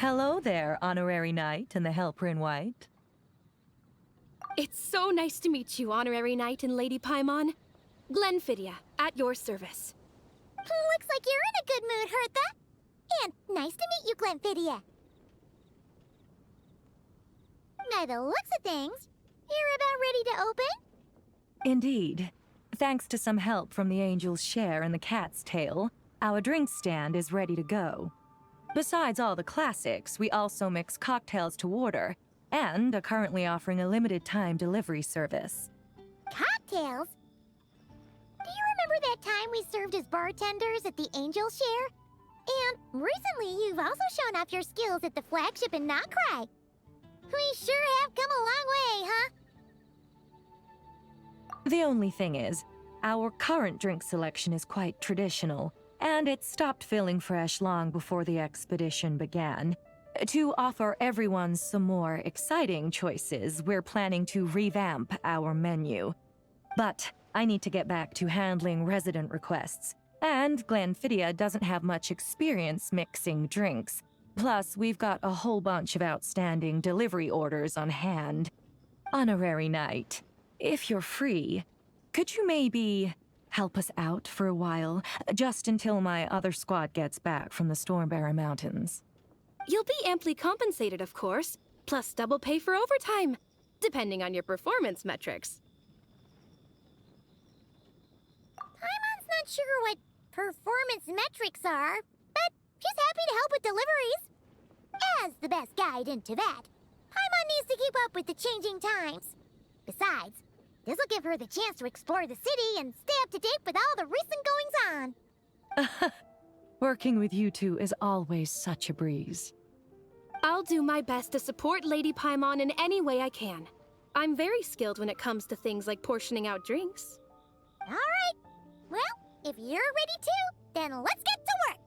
Hello there, Honorary Knight and the Helper in White. It's so nice to meet you, Honorary Knight and Lady Paimon. Glenfiddia, at your service. Looks like you're in a good mood, Hertha. And nice to meet you, Glenfiddia. By the looks of things, you're about ready to open? Indeed. Thanks to some help from the Angel's Share and the Cat's Tail, our drink stand is ready to go. Besides all the classics, we also mix cocktails to order, and are currently offering a limited-time delivery service. Cocktails? Do you remember that time we served as bartenders at the Angel Share? And recently, you've also shown off your skills at the flagship in Nocrai. We sure have come a long way, huh? The only thing is, our current drink selection is quite traditional, and it stopped feeling fresh long before the expedition began. To offer everyone some more exciting choices, we're planning to revamp our menu. But I need to get back to handling resident requests, and Glenfiddia doesn't have much experience mixing drinks. Plus, we've got a whole bunch of outstanding delivery orders on hand. Honorary Knight, if you're free, could you maybe help us out for a while, just until my other squad gets back from the Stormbearer Mountains? You'll be amply compensated, of course, plus double pay for overtime, depending on your performance metrics. Paimon's not sure what performance metrics are, but she's happy to help with deliveries. As the best guide into that, Paimon needs to keep up with the changing times. Besides, this'll give her the chance to explore the city and stay up to date with all the recent goings-on. Working with you two is always such a breeze. I'll do my best to support Lady Paimon in any way I can. I'm very skilled when it comes to things like portioning out drinks. All right. Well, if you're ready too, then let's get to work.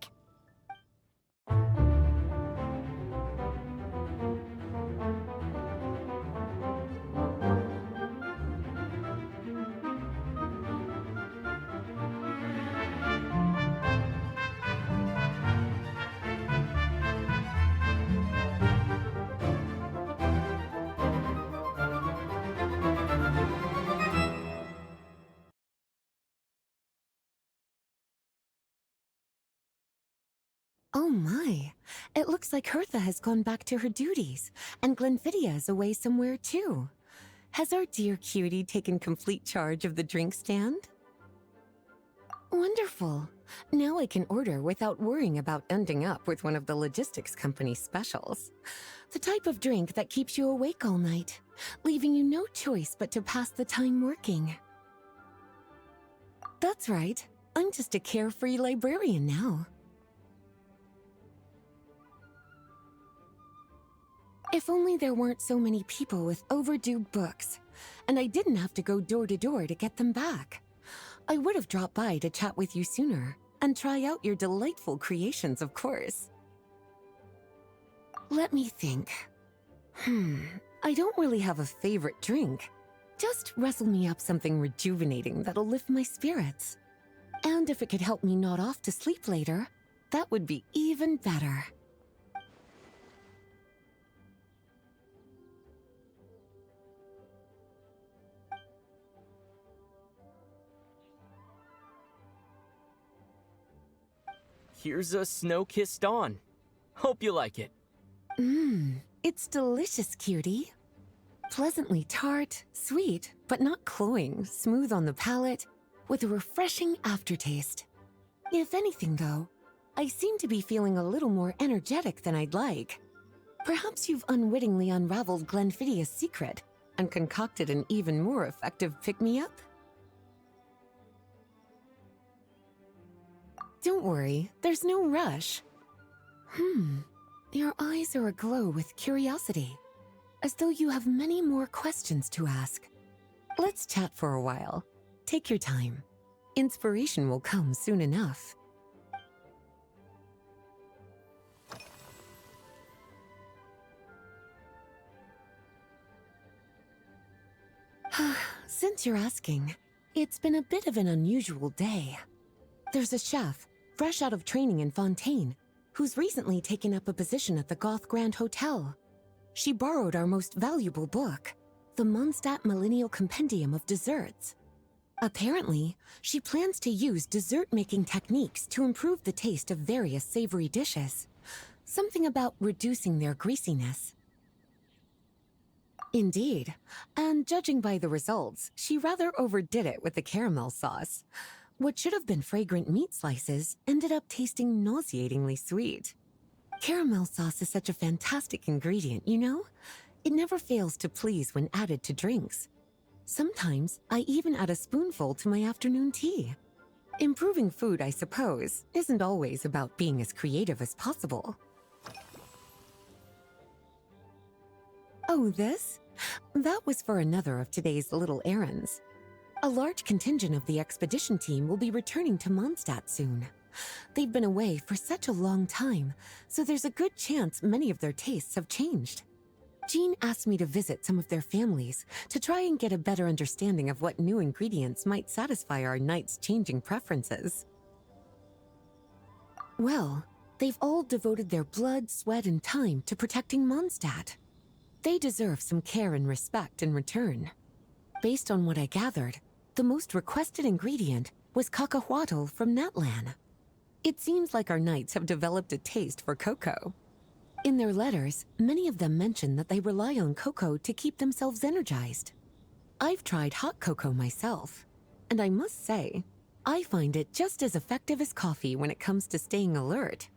Oh my, it looks like Hertha has gone back to her duties, and Glenfiddia is away somewhere too. Has our dear cutie taken complete charge of the drink stand? Wonderful. Now I can order without worrying about ending up with one of the logistics company's specials. The type of drink that keeps you awake all night, leaving you no choice but to pass the time working. That's right, I'm just a carefree librarian now. If only there weren't so many people with overdue books, and I didn't have to go door to door to get them back. I would have dropped by to chat with you sooner, and try out your delightful creations, of course. Let me think. I don't really have a favorite drink. Just wrestle me up something rejuvenating that'll lift my spirits. And if it could help me nod off to sleep later, that would be even better. Here's a snow-kissed dawn. Hope you like it. It's delicious, cutie. Pleasantly tart, sweet, but not cloying, smooth on the palate, with a refreshing aftertaste. If anything, though, I seem to be feeling a little more energetic than I'd like. Perhaps you've unwittingly unraveled Glenfiddia's secret and concocted an even more effective pick-me-up? Don't worry, there's no rush. Your eyes are aglow with curiosity, as though you have many more questions to ask. Let's chat for a while. Take your time. Inspiration will come soon enough. Since you're asking, it's been a bit of an unusual day. There's a chef, fresh out of training in Fontaine, who's recently taken up a position at the Goth Grand Hotel. She borrowed our most valuable book, the Mondstadt Millennial Compendium of Desserts. Apparently, she plans to use dessert-making techniques to improve the taste of various savory dishes. Something about reducing their greasiness. Indeed, and judging by the results, she rather overdid it with the caramel sauce. What should have been fragrant meat slices ended up tasting nauseatingly sweet. Caramel sauce is such a fantastic ingredient, you know? It never fails to please when added to drinks. Sometimes I even add a spoonful to my afternoon tea. Improving food, I suppose, isn't always about being as creative as possible. Oh, this? That was for another of today's little errands. A large contingent of the expedition team will be returning to Mondstadt soon. They've been away for such a long time, so there's a good chance many of their tastes have changed. Jean asked me to visit some of their families to try and get a better understanding of what new ingredients might satisfy our knights' changing preferences. Well, they've all devoted their blood, sweat, and time to protecting Mondstadt. They deserve some care and respect in return. Based on what I gathered, the most requested ingredient was cacahuatl from Natlan. It seems like our knights have developed a taste for cocoa. In their letters, many of them mention that they rely on cocoa to keep themselves energized. I've tried hot cocoa myself, and I must say, I find it just as effective as coffee when it comes to staying alert.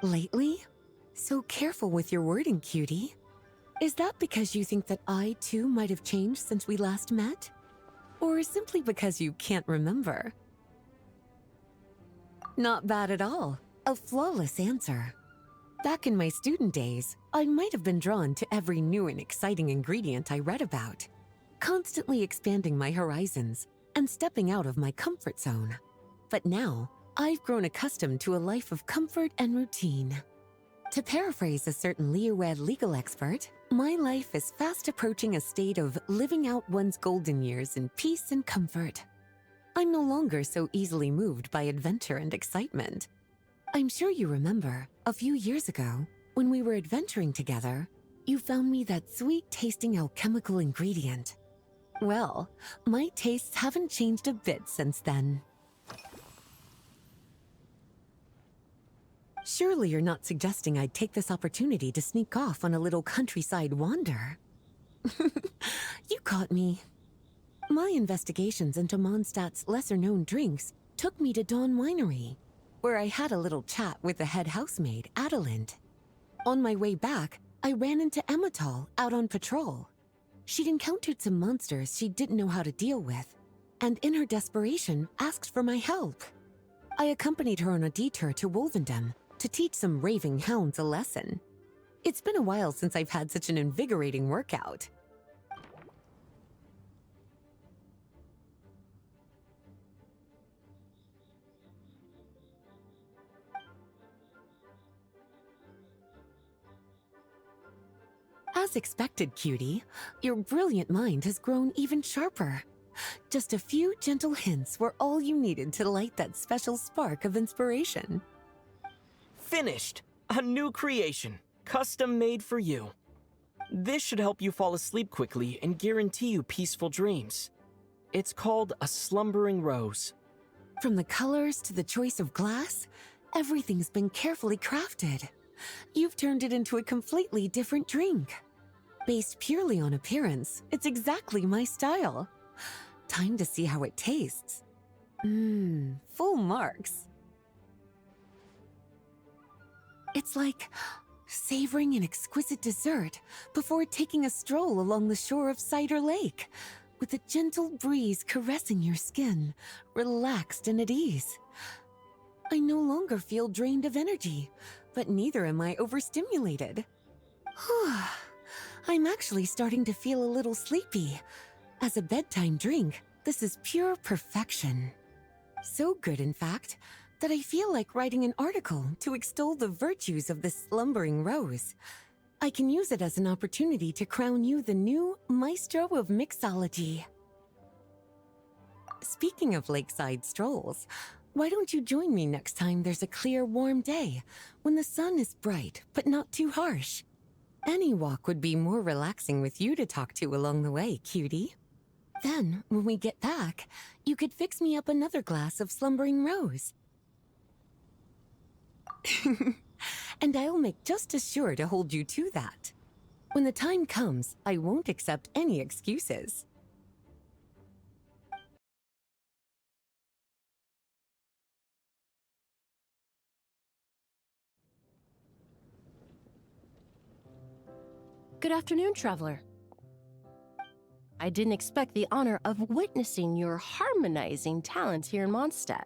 Lately? So careful with your wording, cutie. Is that because you think that I, too, might have changed since we last met? Or simply because you can't remember? Not bad at all. A flawless answer. Back in my student days, I might have been drawn to every new and exciting ingredient I read about, constantly expanding my horizons and stepping out of my comfort zone. But now, I've grown accustomed to a life of comfort and routine. To paraphrase a certain Leo-Ed legal expert, my life is fast approaching a state of living out one's golden years in peace and comfort. I'm no longer so easily moved by adventure and excitement. I'm sure you remember, a few years ago, when we were adventuring together, you found me that sweet-tasting alchemical ingredient. Well, my tastes haven't changed a bit since then. Surely you're not suggesting I'd take this opportunity to sneak off on a little countryside wander? You caught me. My investigations into Mondstadt's lesser-known drinks took me to Dawn Winery, where I had a little chat with the head housemaid, Adelind. On my way back, I ran into Emmetall out on patrol. She'd encountered some monsters she didn't know how to deal with, and in her desperation, asked for my help. I accompanied her on a detour to Wolvendom to teach some raving hounds a lesson. It's been a while since I've had such an invigorating workout. As expected, cutie, your brilliant mind has grown even sharper. Just a few gentle hints were all you needed to light that special spark of inspiration. Finished! A new creation, custom made for you. This should help you fall asleep quickly and guarantee you peaceful dreams. It's called a slumbering rose. From the colors to the choice of glass, everything's been carefully crafted. You've turned it into a completely different drink. Based purely on appearance, it's exactly my style. Time to see how it tastes. Full marks. It's like savoring an exquisite dessert before taking a stroll along the shore of Cider Lake, with a gentle breeze caressing your skin, relaxed and at ease. I no longer feel drained of energy, but neither am I overstimulated. I'm actually starting to feel a little sleepy. As a bedtime drink, this is pure perfection. So good, in fact, that I feel like writing an article to extol the virtues of this slumbering rose. I can use it as an opportunity to crown you the new maestro of mixology. Speaking of lakeside strolls, why don't you join me next time there's a clear, warm day, when the sun is bright but not too harsh? Any walk would be more relaxing with you to talk to along the way, cutie. Then, when we get back, you could fix me up another glass of slumbering rose. And I'll make just as sure to hold you to that. When the time comes, I won't accept any excuses. Good afternoon, traveler. I didn't expect the honor of witnessing your harmonizing talents here in Mondstadt.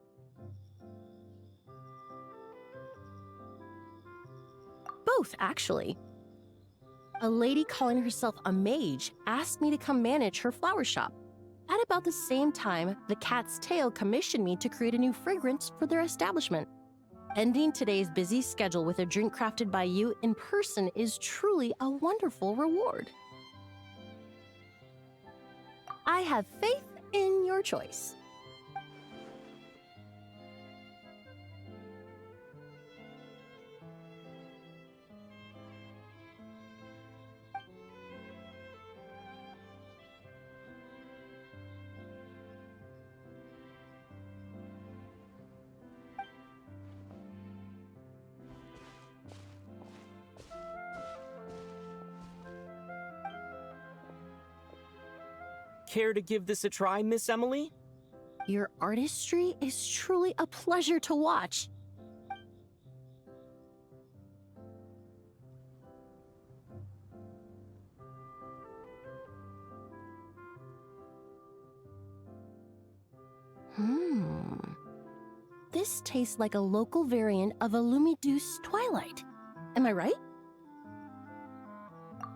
Both, actually. A lady calling herself a mage asked me to come manage her flower shop. At about the same time, the Cat's Tail commissioned me to create a new fragrance for their establishment. Ending today's busy schedule with a drink crafted by you in person is truly a wonderful reward. I have faith in your choice. Care to give this a try, Miss Emily? Your artistry is truly a pleasure to watch. This tastes like a local variant of a Lumiduce Twilight. Am I right?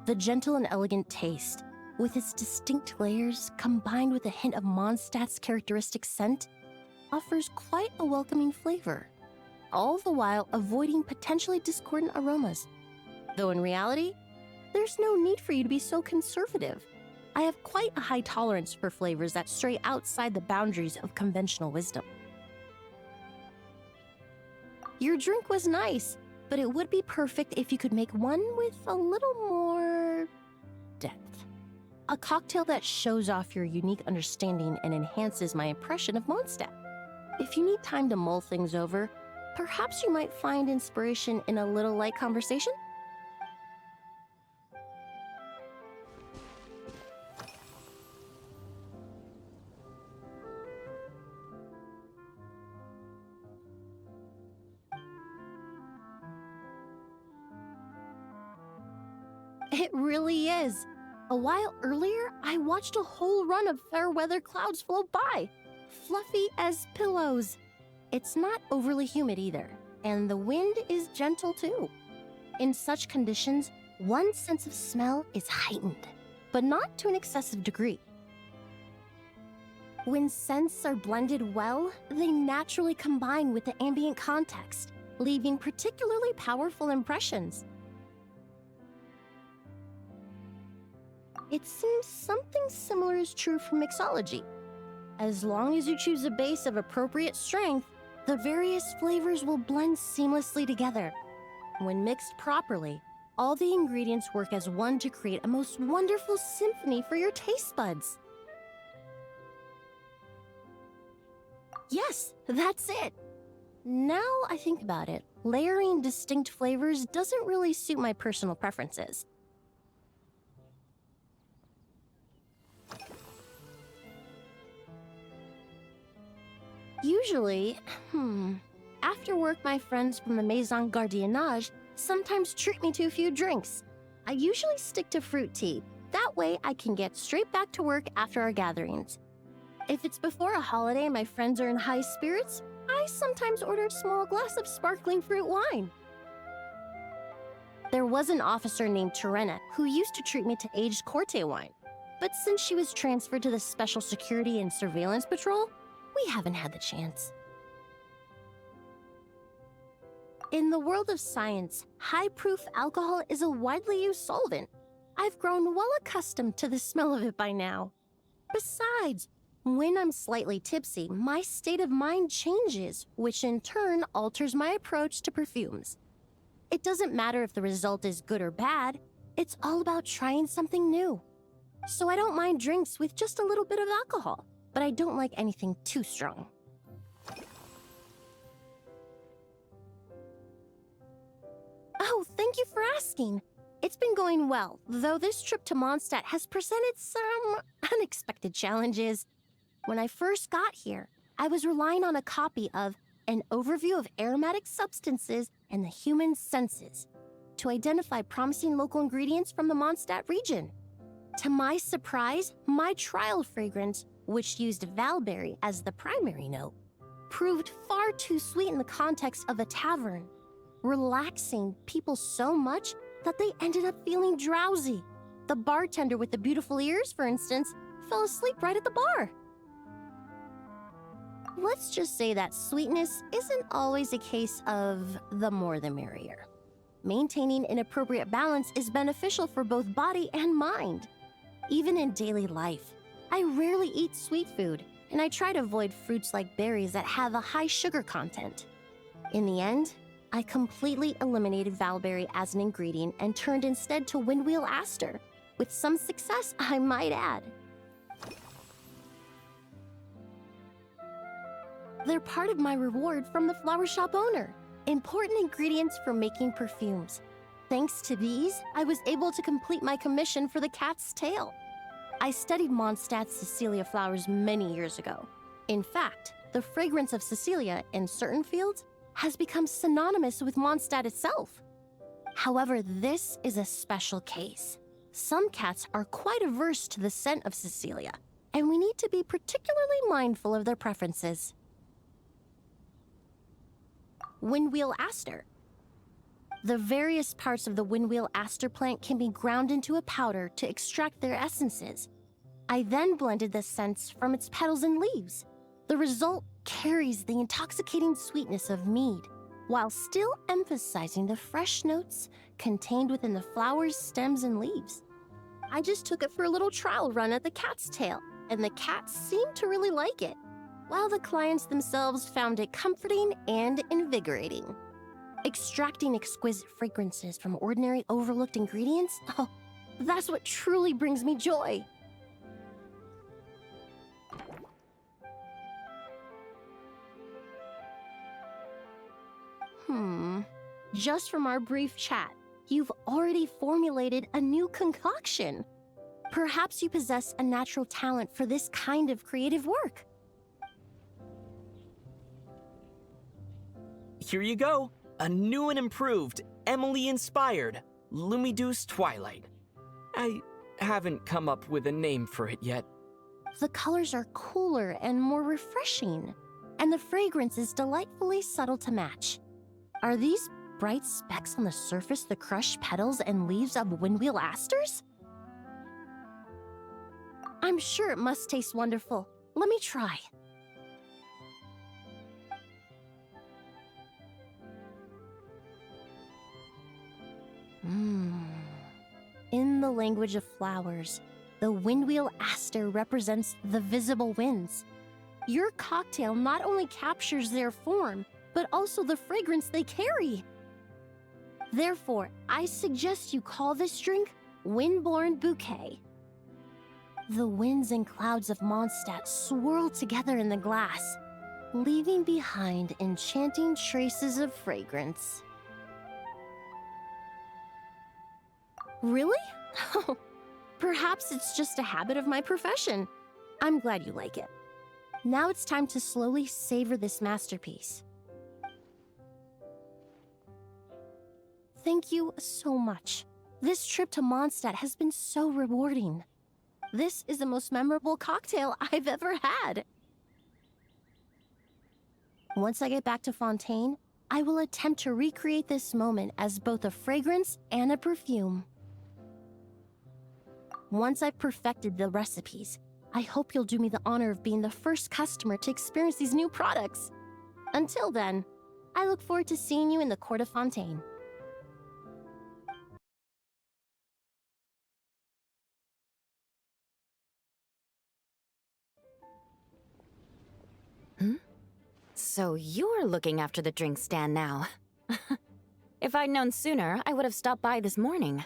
The gentle and elegant taste, with its distinct layers combined with a hint of Mondstadt's characteristic scent, offers quite a welcoming flavor, all the while avoiding potentially discordant aromas. Though in reality, there's no need for you to be so conservative. I have quite a high tolerance for flavors that stray outside the boundaries of conventional wisdom. Your drink was nice, but it would be perfect if you could make one with a little more depth. A cocktail that shows off your unique understanding and enhances my impression of Mondstadt. If you need time to mull things over, perhaps you might find inspiration in a little light conversation? It really is. A while earlier, I watched a whole run of fair weather clouds float by, fluffy as pillows. It's not overly humid either, and the wind is gentle too. In such conditions, one's sense of smell is heightened, but not to an excessive degree. When scents are blended well, they naturally combine with the ambient context, leaving particularly powerful impressions. It seems something similar is true for mixology. As long as you choose a base of appropriate strength, the various flavors will blend seamlessly together. When mixed properly, all the ingredients work as one to create a most wonderful symphony for your taste buds. Yes, that's it. Now I think about it, layering distinct flavors doesn't really suit my personal preferences. Usually, after work, my friends from the Maison Gardiennage sometimes treat me to a few drinks. I usually stick to fruit tea. That way, I can get straight back to work after our gatherings. If it's before a holiday and my friends are in high spirits, I sometimes order a small glass of sparkling fruit wine. There was an officer named Terena who used to treat me to aged Corte wine. But since she was transferred to the Special Security and Surveillance Patrol, we haven't had the chance. In the world of science, high-proof alcohol is a widely used solvent. I've grown well accustomed to the smell of it by now. Besides, When I'm slightly tipsy, my state of mind changes, which in turn alters my approach to perfumes. It doesn't matter if the result is good or bad, it's all about trying something new. So I don't mind drinks with just a little bit of alcohol, but I don't like anything too strong. Oh, thank you for asking. It's been going well, though this trip to Mondstadt has presented some unexpected challenges. When I first got here, I was relying on a copy of An Overview of Aromatic Substances and the Human Senses to identify promising local ingredients from the Mondstadt region. To my surprise, my trial fragrance, which used valberry as the primary note, proved far too sweet in the context of a tavern, relaxing people so much that they ended up feeling drowsy. The bartender with the beautiful ears, for instance, fell asleep right at the bar. Let's just say that sweetness isn't always a case of the more the merrier. Maintaining an appropriate balance is beneficial for both body and mind. Even in daily life, I rarely eat sweet food, and I try to avoid fruits like berries that have a high sugar content. In the end, I completely eliminated valberry as an ingredient and turned instead to windwheel aster, with some success, I might add. They're part of my reward from the flower shop owner, important ingredients for making perfumes. Thanks to these, I was able to complete my commission for the cat's tail. I studied Mondstadt's Cecilia flowers many years ago. In fact, the fragrance of Cecilia in certain fields has become synonymous with Mondstadt itself. However, this is a special case. Some cats are quite averse to the scent of Cecilia, and we need to be particularly mindful of their preferences. Windwheel aster. The various parts of the windwheel aster plant can be ground into a powder to extract their essences. I then blended the scents from its petals and leaves. The result carries the intoxicating sweetness of mead, while still emphasizing the fresh notes contained within the flowers, stems, and leaves. I just took it for a little trial run at the cat's tail, and the cats seemed to really like it, while the clients themselves found it comforting and invigorating. Extracting exquisite fragrances from ordinary overlooked ingredients? Oh, that's what truly brings me joy. Just from our brief chat, you've already formulated a new concoction. Perhaps you possess a natural talent for this kind of creative work. Here you go. A new and improved, Emily-inspired Lumideuse Twilight. I haven't come up with a name for it yet. The colors are cooler and more refreshing, and the fragrance is delightfully subtle to match. Are these bright specks on the surface the crushed petals and leaves of windwheel asters? I'm sure it must taste wonderful. Let me try. In the language of flowers, the windwheel aster represents the visible winds. Your cocktail not only captures their form, but also the fragrance they carry. Therefore, I suggest you call this drink Windborne Bouquet. The winds and clouds of Mondstadt swirl together in the glass, leaving behind enchanting traces of fragrance. Really? Perhaps it's just a habit of my profession. I'm glad you like it. Now it's time to slowly savor this masterpiece. Thank you so much. This trip to Mondstadt has been so rewarding. This is the most memorable cocktail I've ever had. Once I get back to Fontaine, I will attempt to recreate this moment as both a fragrance and a perfume. Once I've perfected the recipes, I hope you'll do me the honor of being the first customer to experience these new products. Until then, I look forward to seeing you in the Court of Fontaine. So you're looking after the drink stand now. If I'd known sooner, I would have stopped by this morning.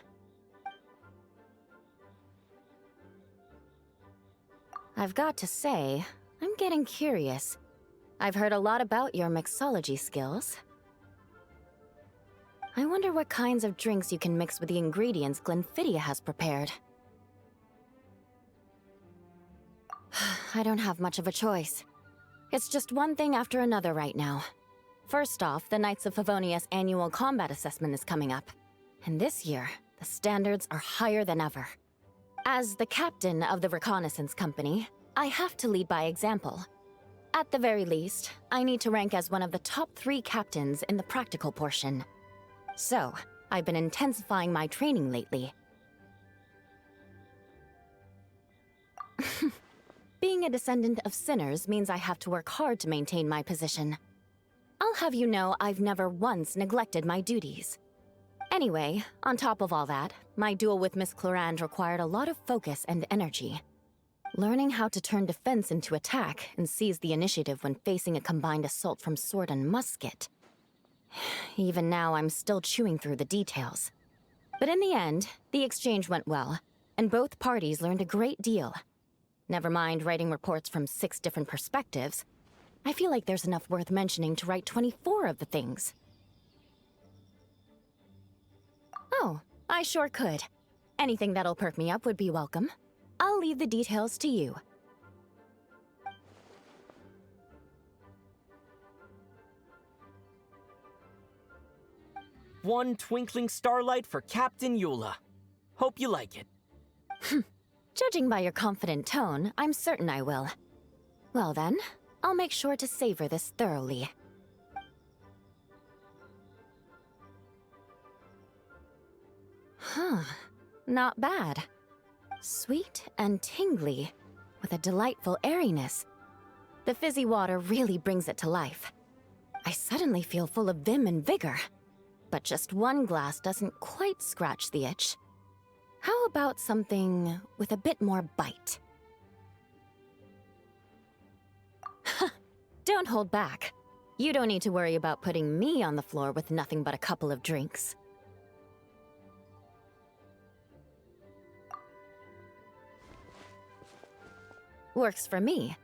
I've got to say, I'm getting curious. I've heard a lot about your mixology skills. I wonder what kinds of drinks you can mix with the ingredients Glenfiddich has prepared. I don't have much of a choice. It's just one thing after another right now. First off, the Knights of Favonius annual combat assessment is coming up. And this year, the standards are higher than ever. As the captain of the reconnaissance company, I have to lead by example. At the very least, I need to rank as one of the top 3 captains in the practical portion. So, I've been intensifying my training lately. Being a descendant of sinners means I have to work hard to maintain my position. I'll have you know I've never once neglected my duties. Anyway, on top of all that, my duel with Miss Clorand required a lot of focus and energy. Learning how to turn defense into attack and seize the initiative when facing a combined assault from sword and musket. Even now, I'm still chewing through the details. But in the end, the exchange went well, and both parties learned a great deal. Never mind writing reports from 6 different perspectives, I feel like there's enough worth mentioning to write 24 of the things. Oh, I sure could. Anything that'll perk me up would be welcome. I'll leave the details to you. One twinkling starlight for Captain Eula. Hope you like it. Judging by your confident tone, I'm certain I will. Well then, I'll make sure to savor this thoroughly. Huh, not bad. Sweet and tingly, with a delightful airiness. The fizzy water really brings it to life. I suddenly feel full of vim and vigor. But just one glass doesn't quite scratch the itch. How about something with a bit more bite? Don't hold back. You don't need to worry about putting me on the floor with nothing but a couple of drinks. Works for me.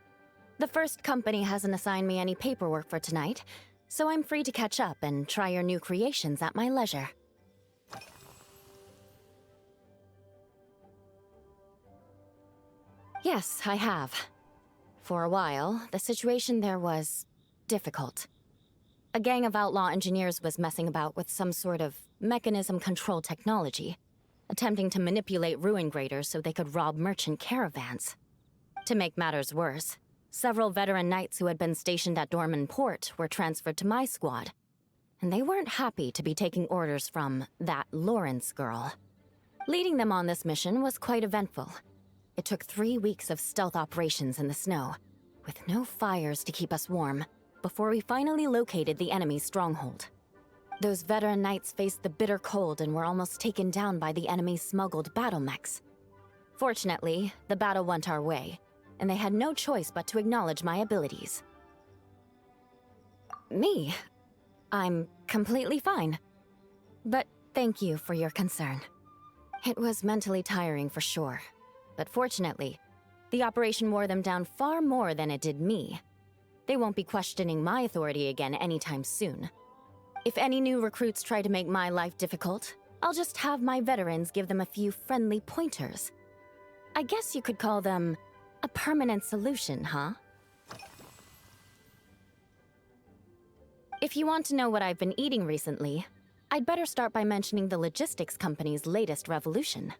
The first company hasn't assigned me any paperwork for tonight, so I'm free to catch up and try your new creations at my leisure. Yes, I have. For a while, the situation there was difficult. A gang of outlaw engineers was messing about with some sort of mechanism control technology, attempting to manipulate ruin graders so they could rob merchant caravans. To make matters worse, several veteran knights who had been stationed at Dorman Port were transferred to my squad, and they weren't happy to be taking orders from that Lawrence girl. Leading them on this mission was quite eventful. It took 3 weeks of stealth operations in the snow, with no fires to keep us warm, before we finally located the enemy's stronghold. Those veteran knights faced the bitter cold and were almost taken down by the enemy's smuggled battle mechs. Fortunately, the battle went our way, and they had no choice but to acknowledge my abilities. Me? I'm completely fine. But thank you for your concern. It was mentally tiring for sure, but fortunately, the operation wore them down far more than it did me. They won't be questioning my authority again anytime soon. If any new recruits try to make my life difficult, I'll just have my veterans give them a few friendly pointers. I guess you could call them a permanent solution, huh? If you want to know what I've been eating recently, I'd better start by mentioning the logistics company's latest revolution.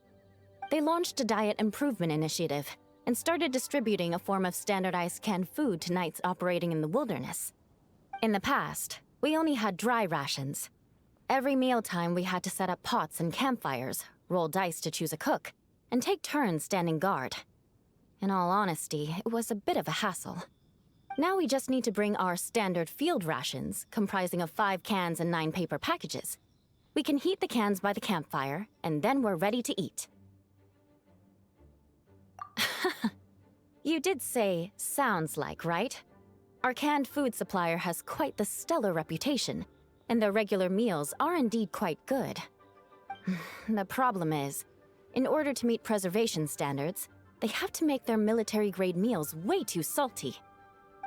They launched a diet improvement initiative and started distributing a form of standardized canned food to knights operating in the wilderness. In the past, we only had dry rations. Every mealtime we had to set up pots and campfires, roll dice to choose a cook, and take turns standing guard. In all honesty, it was a bit of a hassle. Now we just need to bring our standard field rations, comprising of 5 cans and 9 paper packages. We can heat the cans by the campfire, and then we're ready to eat. You did say, sounds like, right? Our canned food supplier has quite the stellar reputation, and their regular meals are indeed quite good. The problem is, in order to meet preservation standards, they have to make their military-grade meals way too salty.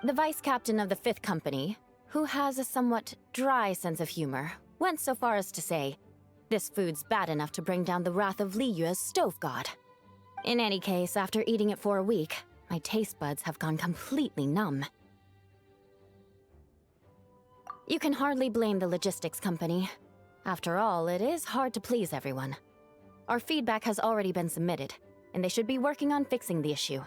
The vice captain of the 5th Company, who has a somewhat dry sense of humor, went so far as to say, "This food's bad enough to bring down the wrath of Li Yue's stove god." In any case, after eating it for a week, my taste buds have gone completely numb. You can hardly blame the logistics company. After all, it is hard to please everyone. Our feedback has already been submitted, and they should be working on fixing the issue.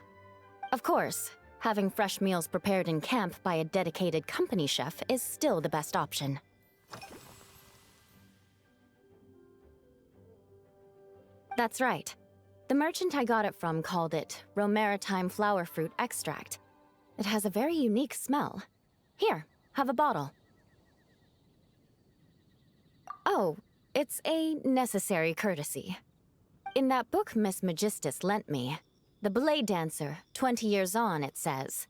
Of course, having fresh meals prepared in camp by a dedicated company chef is still the best option. That's right. The merchant I got it from called it Romaritime flower fruit extract. It has a very unique smell. Here, have a bottle. Oh, it's a necessary courtesy. In that book Miss Magistus lent me, The Blade Dancer, 20 Years On, it says,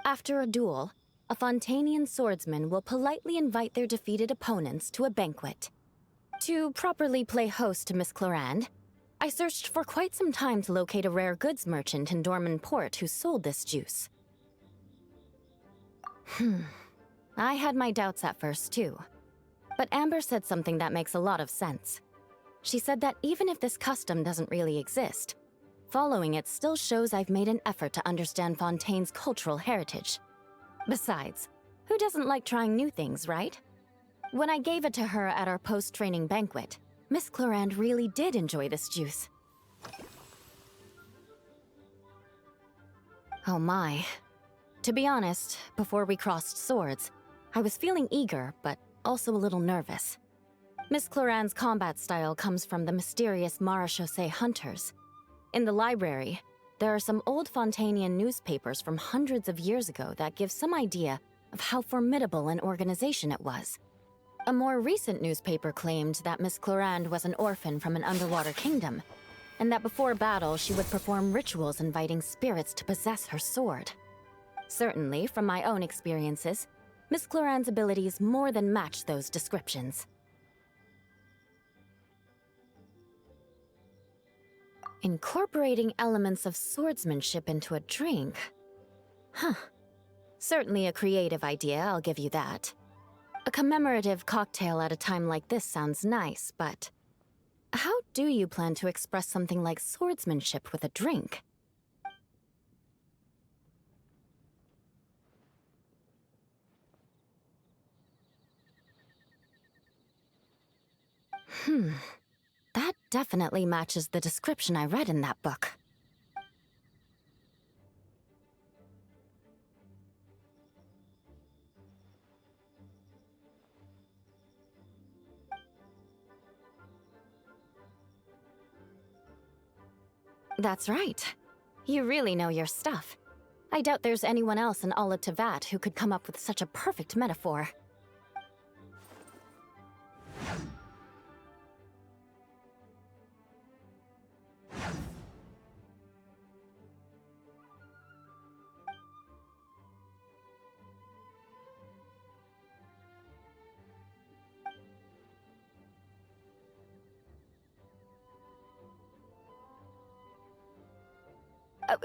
"After a duel, a Fontanian swordsman will politely invite their defeated opponents to a banquet." To properly play host to Miss Clorand, I searched for quite some time to locate a rare goods merchant in Dorman Port who sold this juice. I had my doubts at first, too. But Amber said something that makes a lot of sense. She said that even if this custom doesn't really exist, following it still shows I've made an effort to understand Fontaine's cultural heritage. Besides, who doesn't like trying new things, right? When I gave it to her at our post-training banquet, Miss Clorand really did enjoy this juice. Oh my. To be honest, before we crossed swords, I was feeling eager, but also a little nervous. Miss Clorand's combat style comes from the mysterious Marechaussee hunters. In the library, there are some old Fontanian newspapers from hundreds of years ago that give some idea of how formidable an organization it was. A more recent newspaper claimed that Miss Clorand was an orphan from an underwater kingdom, and that before battle she would perform rituals inviting spirits to possess her sword. Certainly, from my own experiences, Miss Clorand's abilities more than match those descriptions. Incorporating elements of swordsmanship into a drink? Huh. Certainly a creative idea, I'll give you that. A commemorative cocktail at a time like this sounds nice, but how do you plan to express something like swordsmanship with a drink? That definitely matches the description I read in that book. That's right. You really know your stuff. I doubt there's anyone else in all of Tevat who could come up with such a perfect metaphor.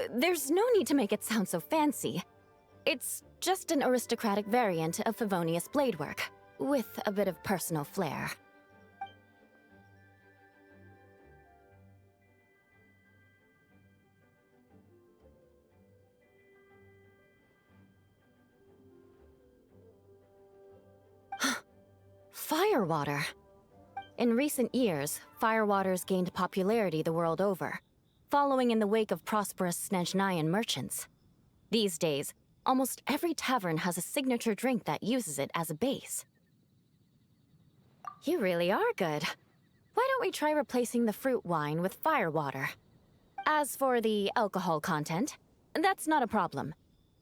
There's no need to make it sound so fancy. It's just an aristocratic variant of Favonius bladework, with a bit of personal flair. Firewater. In recent years, firewaters gained popularity the world over, following in the wake of prosperous Snezhnayan merchants. These days, almost every tavern has a signature drink that uses it as a base. You really are good. Why don't we try replacing the fruit wine with firewater? As for the alcohol content, that's not a problem.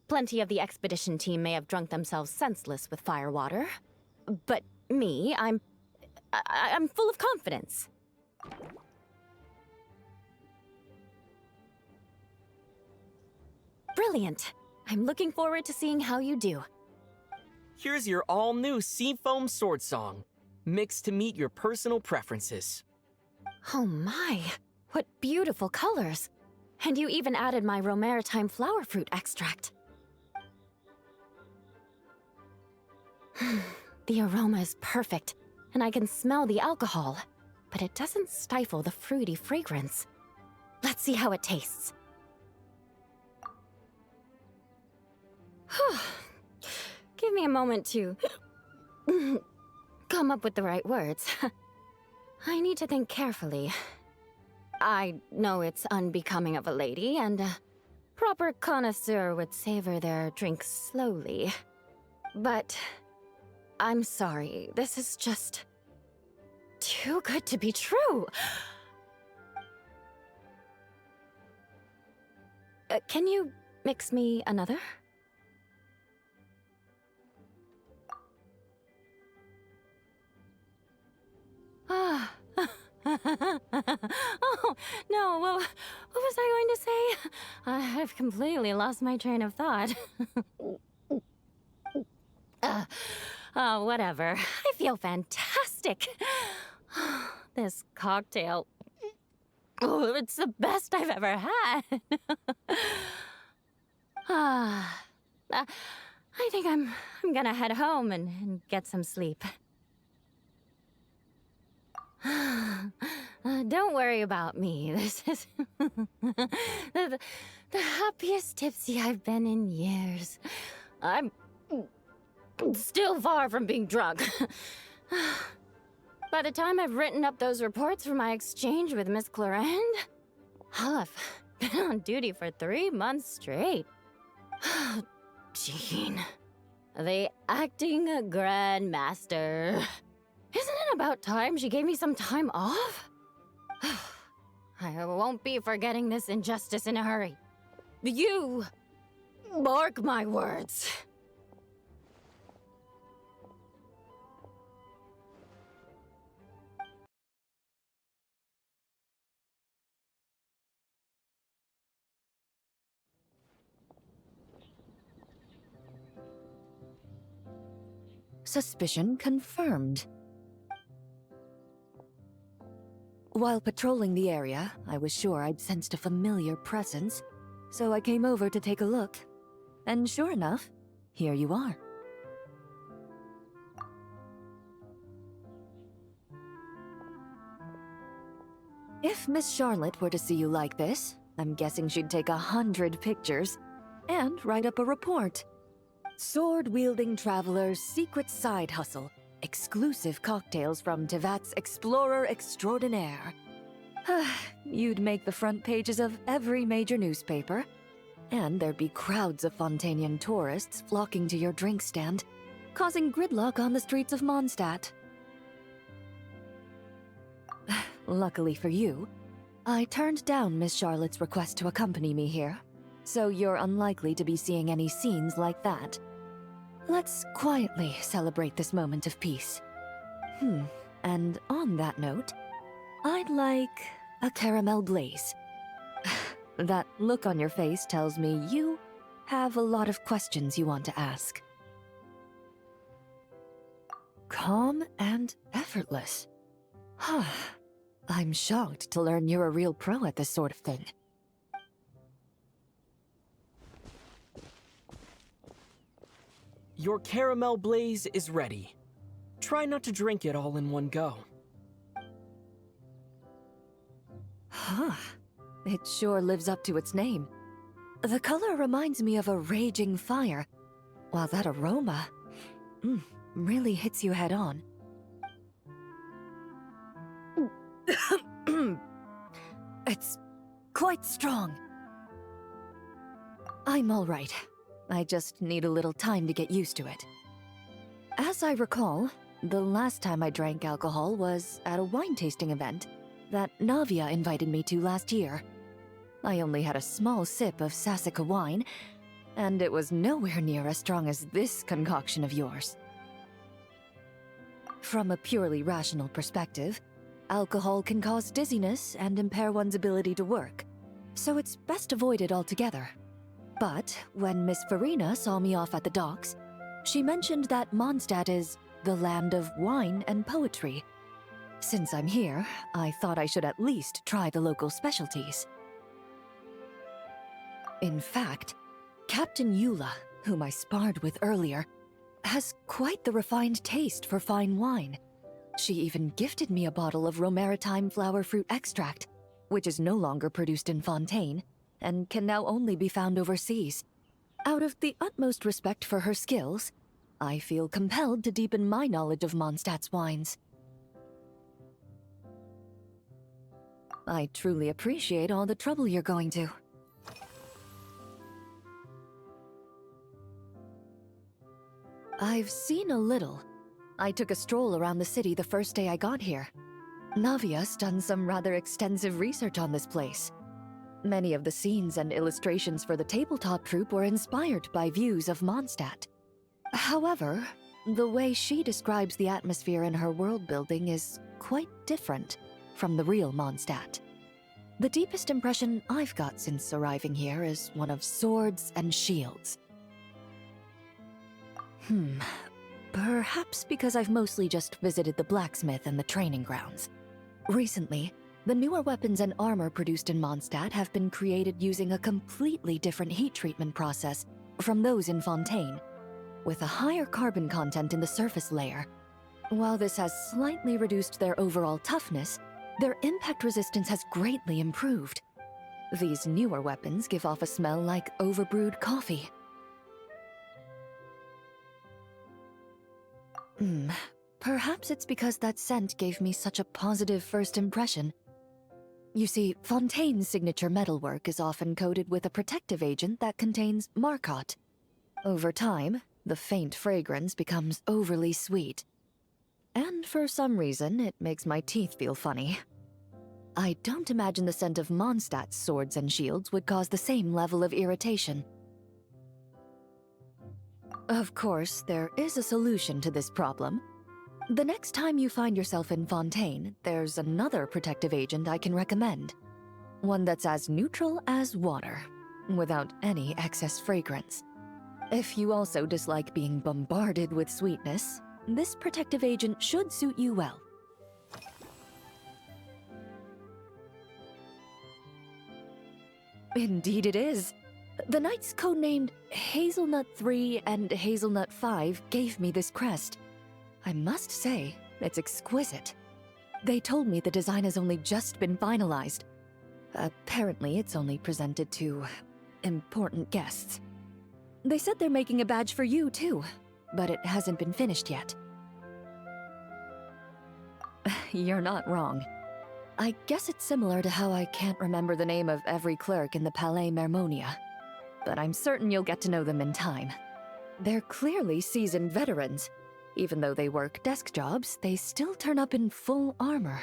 Plenty of the expedition team may have drunk themselves senseless with firewater. But me, I'm full of confidence. Brilliant. I'm looking forward to seeing how you do. Here's your all-new Seafoam Sword Song, mixed to meet your personal preferences. Oh my, what beautiful colors. And you even added my Romaritime flower fruit extract. The aroma is perfect, and I can smell the alcohol, but it doesn't stifle the fruity fragrance. Let's see how it tastes. Give me a moment to come up with the right words. I need to think carefully. I know it's unbecoming of a lady, and a proper connoisseur would savor their drink slowly. But I'm sorry, this is just too good to be true. Can you mix me another? Ah. Oh, no, what was I going to say? I've completely lost my train of thought. Whatever. I feel fantastic. This cocktail... Oh, it's the best I've ever had. I think I'm gonna head home and get some sleep. Don't worry about me. This is the happiest tipsy I've been in years. I'm still far from being drunk. By the time I've written up those reports for my exchange with Miss Clarend, I'll have been on duty for 3 months straight. Jean, the acting grandmaster. Isn't it about time she gave me some time off? I won't be forgetting this injustice in a hurry. You mark my words. Suspicion confirmed. While patrolling the area, I was sure I'd sensed a familiar presence, so I came over to take a look. And sure enough, here you are. If Miss Charlotte were to see you like this, I'm guessing she'd take 100 pictures and write up a report. Sword-wielding traveler's secret side hustle. Exclusive cocktails from Tevat's Explorer Extraordinaire. You'd make the front pages of every major newspaper, and there'd be crowds of Fontanian tourists flocking to your drink stand, causing gridlock on the streets of Mondstadt. Luckily for you, I turned down Miss Charlotte's request to accompany me here, so you're unlikely to be seeing any scenes like that. Let's quietly celebrate this moment of peace. And on that note, I'd like a caramel blaze. That look on your face tells me you have a lot of questions you want to ask. Calm and effortless. I'm shocked to learn you're a real pro at this sort of thing. Your caramel blaze is ready. Try not to drink it all in one go. It sure lives up to its name. The color reminds me of a raging fire, while that aroma really hits you head on. It's quite strong. I'm all right. I just need a little time to get used to it. As I recall, the last time I drank alcohol was at a wine tasting event that Navia invited me to last year. I only had a small sip of Sassica wine, and it was nowhere near as strong as this concoction of yours. From a purely rational perspective, alcohol can cause dizziness and impair one's ability to work, so it's best avoided altogether. But when Miss Farina saw me off at the docks, she mentioned that Mondstadt is the land of wine and poetry. Since I'm here, I thought I should at least try the local specialties. In fact, Captain Eula, whom I sparred with earlier, has quite the refined taste for fine wine. She even gifted me a bottle of Romaritime flower fruit extract, which is no longer produced in Fontaine, and can now only be found overseas. Out of the utmost respect for her skills, I feel compelled to deepen my knowledge of Mondstadt's wines. I truly appreciate all the trouble you're going to. I've seen a little. I took a stroll around the city the first day I got here. Navia's done some rather extensive research on this place. Many of the scenes and illustrations for the tabletop troupe were inspired by views of Mondstadt. However, the way she describes the atmosphere in her world building is quite different from the real Mondstadt. The deepest impression I've got since arriving here is one of swords and shields. Perhaps because I've mostly just visited the blacksmith and the training grounds. Recently, the newer weapons and armor produced in Mondstadt have been created using a completely different heat treatment process from those in Fontaine, with a higher carbon content in the surface layer. While this has slightly reduced their overall toughness, their impact resistance has greatly improved. These newer weapons give off a smell like overbrewed coffee. Perhaps it's because that scent gave me such a positive first impression. You see, Fontaine's signature metalwork is often coated with a protective agent that contains marcotte. Over time, the faint fragrance becomes overly sweet. And for some reason, it makes my teeth feel funny. I don't imagine the scent of Mondstadt's swords and shields would cause the same level of irritation. Of course, there is a solution to this problem. The next time you find yourself in Fontaine, there's another protective agent I can recommend. One that's as neutral as water, without any excess fragrance. If you also dislike being bombarded with sweetness, this protective agent should suit you well. Indeed it is. The knights codenamed Hazelnut 3 and Hazelnut 5 gave me this crest. I must say, it's exquisite. They told me the design has only just been finalized. Apparently, it's only presented to important guests. They said they're making a badge for you, too, but it hasn't been finished yet. You're not wrong. I guess it's similar to how I can't remember the name of every clerk in the Palais Mermonia, but I'm certain you'll get to know them in time. They're clearly seasoned veterans. Even though they work desk jobs, they still turn up in full armor.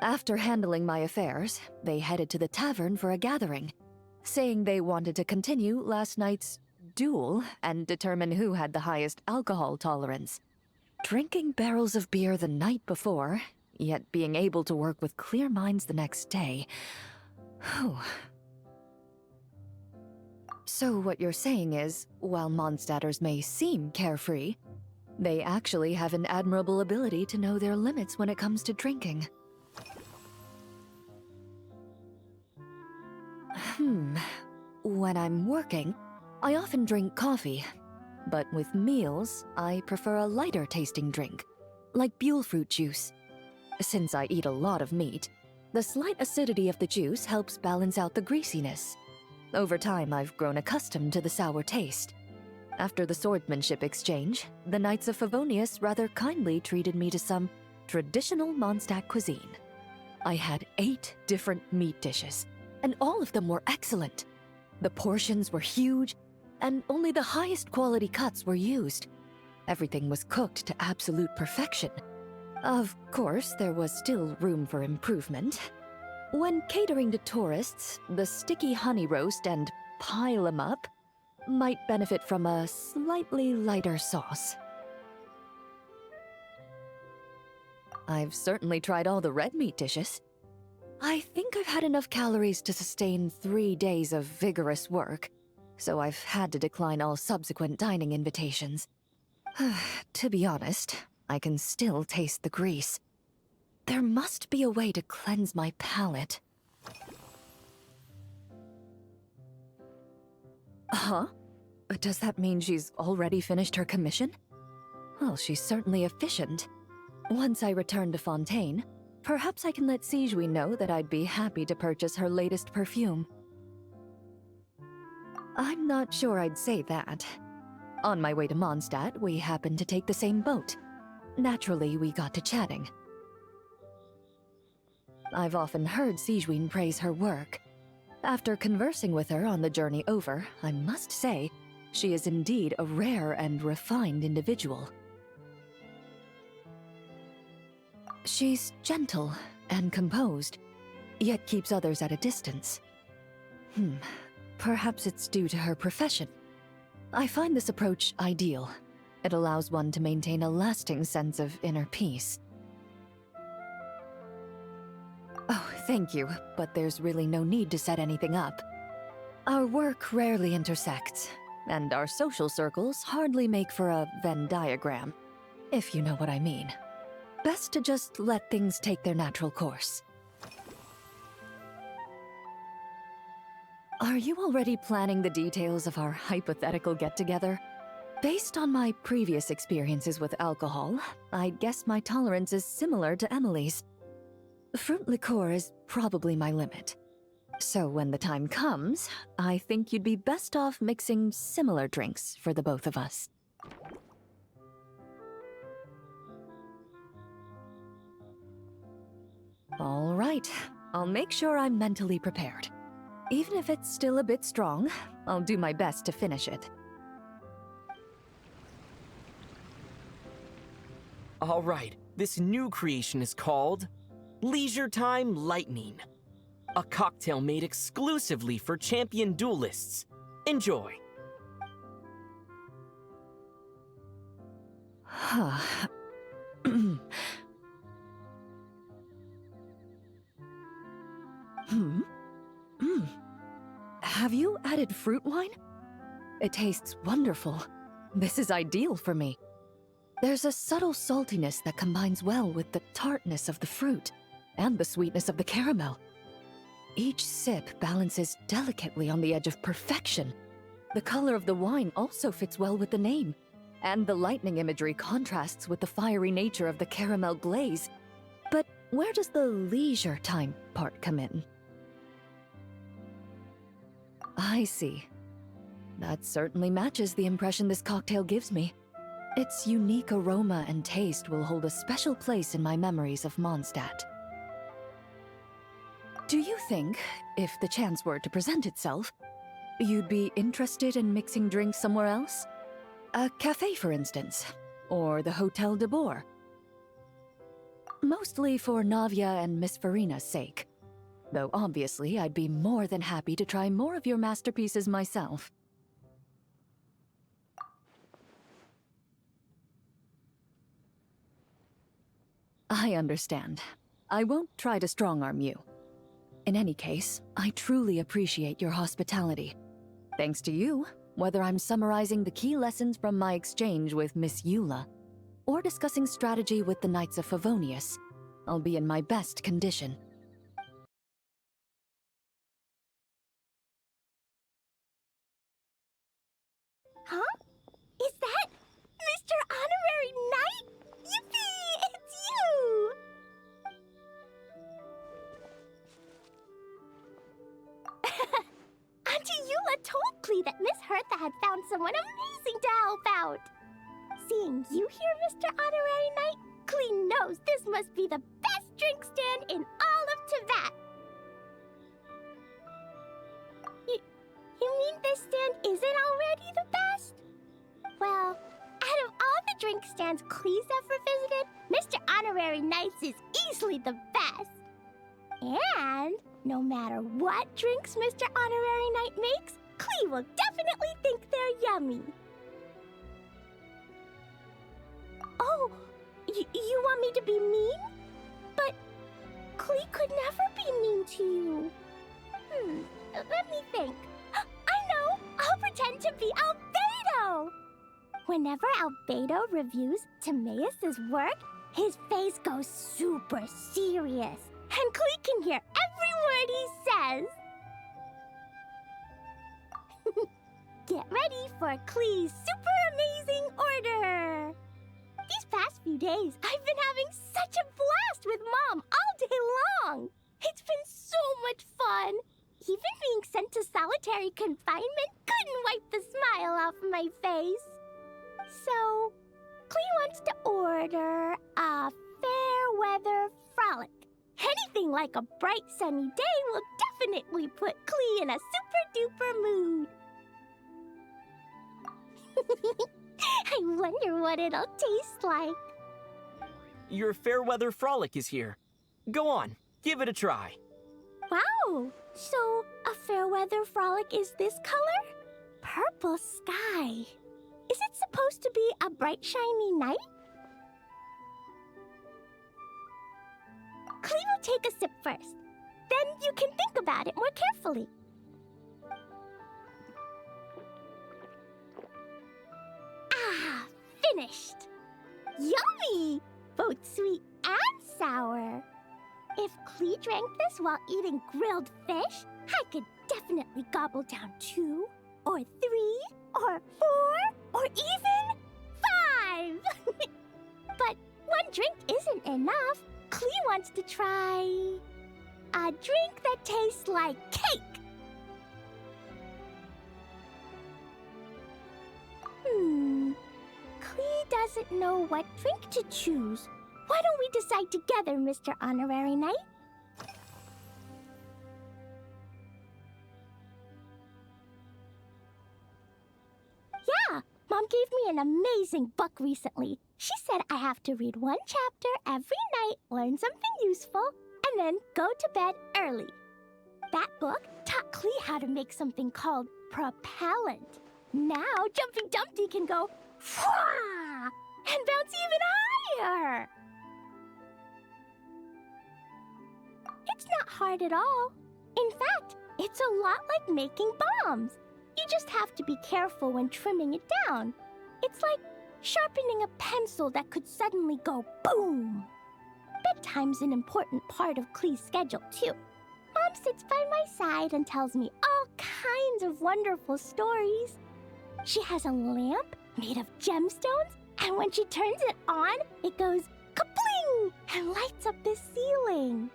After handling my affairs, they headed to the tavern for a gathering, saying they wanted to continue last night's duel and determine who had the highest alcohol tolerance. Drinking barrels of beer the night before, yet being able to work with clear minds the next day. Whew. So what you're saying is, while Mondstadters may seem carefree, they actually have an admirable ability to know their limits when it comes to drinking. When I'm working, I often drink coffee. But with meals, I prefer a lighter tasting drink, like Buell fruit juice. Since I eat a lot of meat, the slight acidity of the juice helps balance out the greasiness. Over time, I've grown accustomed to the sour taste. After the swordsmanship exchange, the Knights of Favonius rather kindly treated me to some traditional Mondstadt cuisine. I had 8 different meat dishes, and all of them were excellent. The portions were huge, and only the highest quality cuts were used. Everything was cooked to absolute perfection. Of course, there was still room for improvement. When catering to tourists, the sticky honey roast and pile 'em up might benefit from a slightly lighter sauce. I've certainly tried all the red meat dishes. I think I've had enough calories to sustain 3 days of vigorous work, so I've had to decline all subsequent dining invitations. To be honest, I can still taste the grease. There must be a way to cleanse my palate. Huh? Does that mean she's already finished her commission? Well, she's certainly efficient. Once I return to Fontaine, perhaps I can let Sijui know that I'd be happy to purchase her latest perfume. I'm not sure I'd say that. On my way to Mondstadt, we happened to take the same boat. Naturally, we got to chatting. I've often heard Sijui praise her work. After conversing with her on the journey over, I must say, she is indeed a rare and refined individual. She's gentle and composed, yet keeps others at a distance. Perhaps it's due to her profession. I find this approach ideal. It allows one to maintain a lasting sense of inner peace. Oh, thank you, but there's really no need to set anything up. Our work rarely intersects, and our social circles hardly make for a Venn diagram, if you know what I mean. Best to just let things take their natural course. Are you already planning the details of our hypothetical get-together? Based on my previous experiences with alcohol, I'd guess my tolerance is similar to Emily's. Fruit liqueur is probably my limit. So when the time comes, I think you'd be best off mixing similar drinks for the both of us. All right, I'll make sure I'm mentally prepared. Even if it's still a bit strong, I'll do my best to finish it. All right, this new creation is called Leisure Time Lightning. A cocktail made exclusively for champion duelists. Enjoy. Have you added fruit wine? It tastes wonderful. This is ideal for me. There's a subtle saltiness that combines well with the tartness of the fruit and the sweetness of the caramel. Each sip balances delicately on the edge of perfection. The color of the wine also fits well with the name, and the lightning imagery contrasts with the fiery nature of the caramel glaze. But where does the leisure time part come in? I see. That certainly matches the impression this cocktail gives me. Its unique aroma and taste will hold a special place in my memories of Mondstadt. Do you think, if the chance were to present itself, you'd be interested in mixing drinks somewhere else? A cafe, for instance, or the Hotel de Boer? Mostly for Navia and Miss Farina's sake. Though obviously I'd be more than happy to try more of your masterpieces myself. I understand. I won't try to strong-arm you. In any case, I truly appreciate your hospitality. Thanks to you, whether I'm summarizing the key lessons from my exchange with Miss Eula, or discussing strategy with the Knights of Favonius, I'll be in my best condition. Huh? Is that Mr. Honorary Knight? Yippee! It's you! Auntie Eula told Klee that Miss Hertha had found someone amazing to help out. Seeing you here, Mr. Honorary Knight, Klee knows this must be the best drink stand in all of Teyvat. You mean this stand isn't already the best? Well, out of all the drink stands Klee's ever visited, Mr. Honorary Knight's is easily the best. And no matter what drinks Mr. Honorary Knight makes, Klee will definitely think they're yummy. Oh, you want me to be mean? But Klee could never be mean to you. Let me think. I know! I'll pretend to be Albedo! Whenever Albedo reviews Timaeus' work, his face goes super serious, and Klee can hear every word he says. Get ready for Klee's super amazing order! These past few days, I've been having such a blast with Mom all day long! It's been so much fun! Even being sent to solitary confinement couldn't wipe the smile off my face. So, Klee wants to order a fair weather frolic. Anything like a bright sunny day will definitely put Klee in a super duper mood. I wonder what it'll taste like. Your fair weather frolic is here. Go on, give it a try. Wow! So, a fair weather frolic is this color? Purple sky. Is it supposed to be a bright, shiny night? Klee will take a sip first. Then you can think about it more carefully. Ah, finished! Yummy! Both sweet and sour. If Klee drank this while eating grilled fish, I could definitely gobble down 2, or 3, or 4, or even 5! But one drink isn't enough. Klee wants to try a drink that tastes like cake. Klee doesn't know what drink to choose. Why don't we decide together, Mr. Honorary Knight? Yeah, Mom gave me an amazing book recently. She said I have to read one chapter every night, learn something useful, and then go to bed early. That book taught Klee how to make something called propellant. Now Jumpy Dumpty can go Fwah! And bounce even higher. It's not hard at all. In fact, it's a lot like making bombs. You just have to be careful when trimming it down. It's like sharpening a pencil that could suddenly go boom. Bedtime's an important part of Klee's schedule, too. Mom sits by my side and tells me all kinds of wonderful stories. She has a lamp made of gemstones, and when she turns it on, it goes kabling and lights up the ceiling.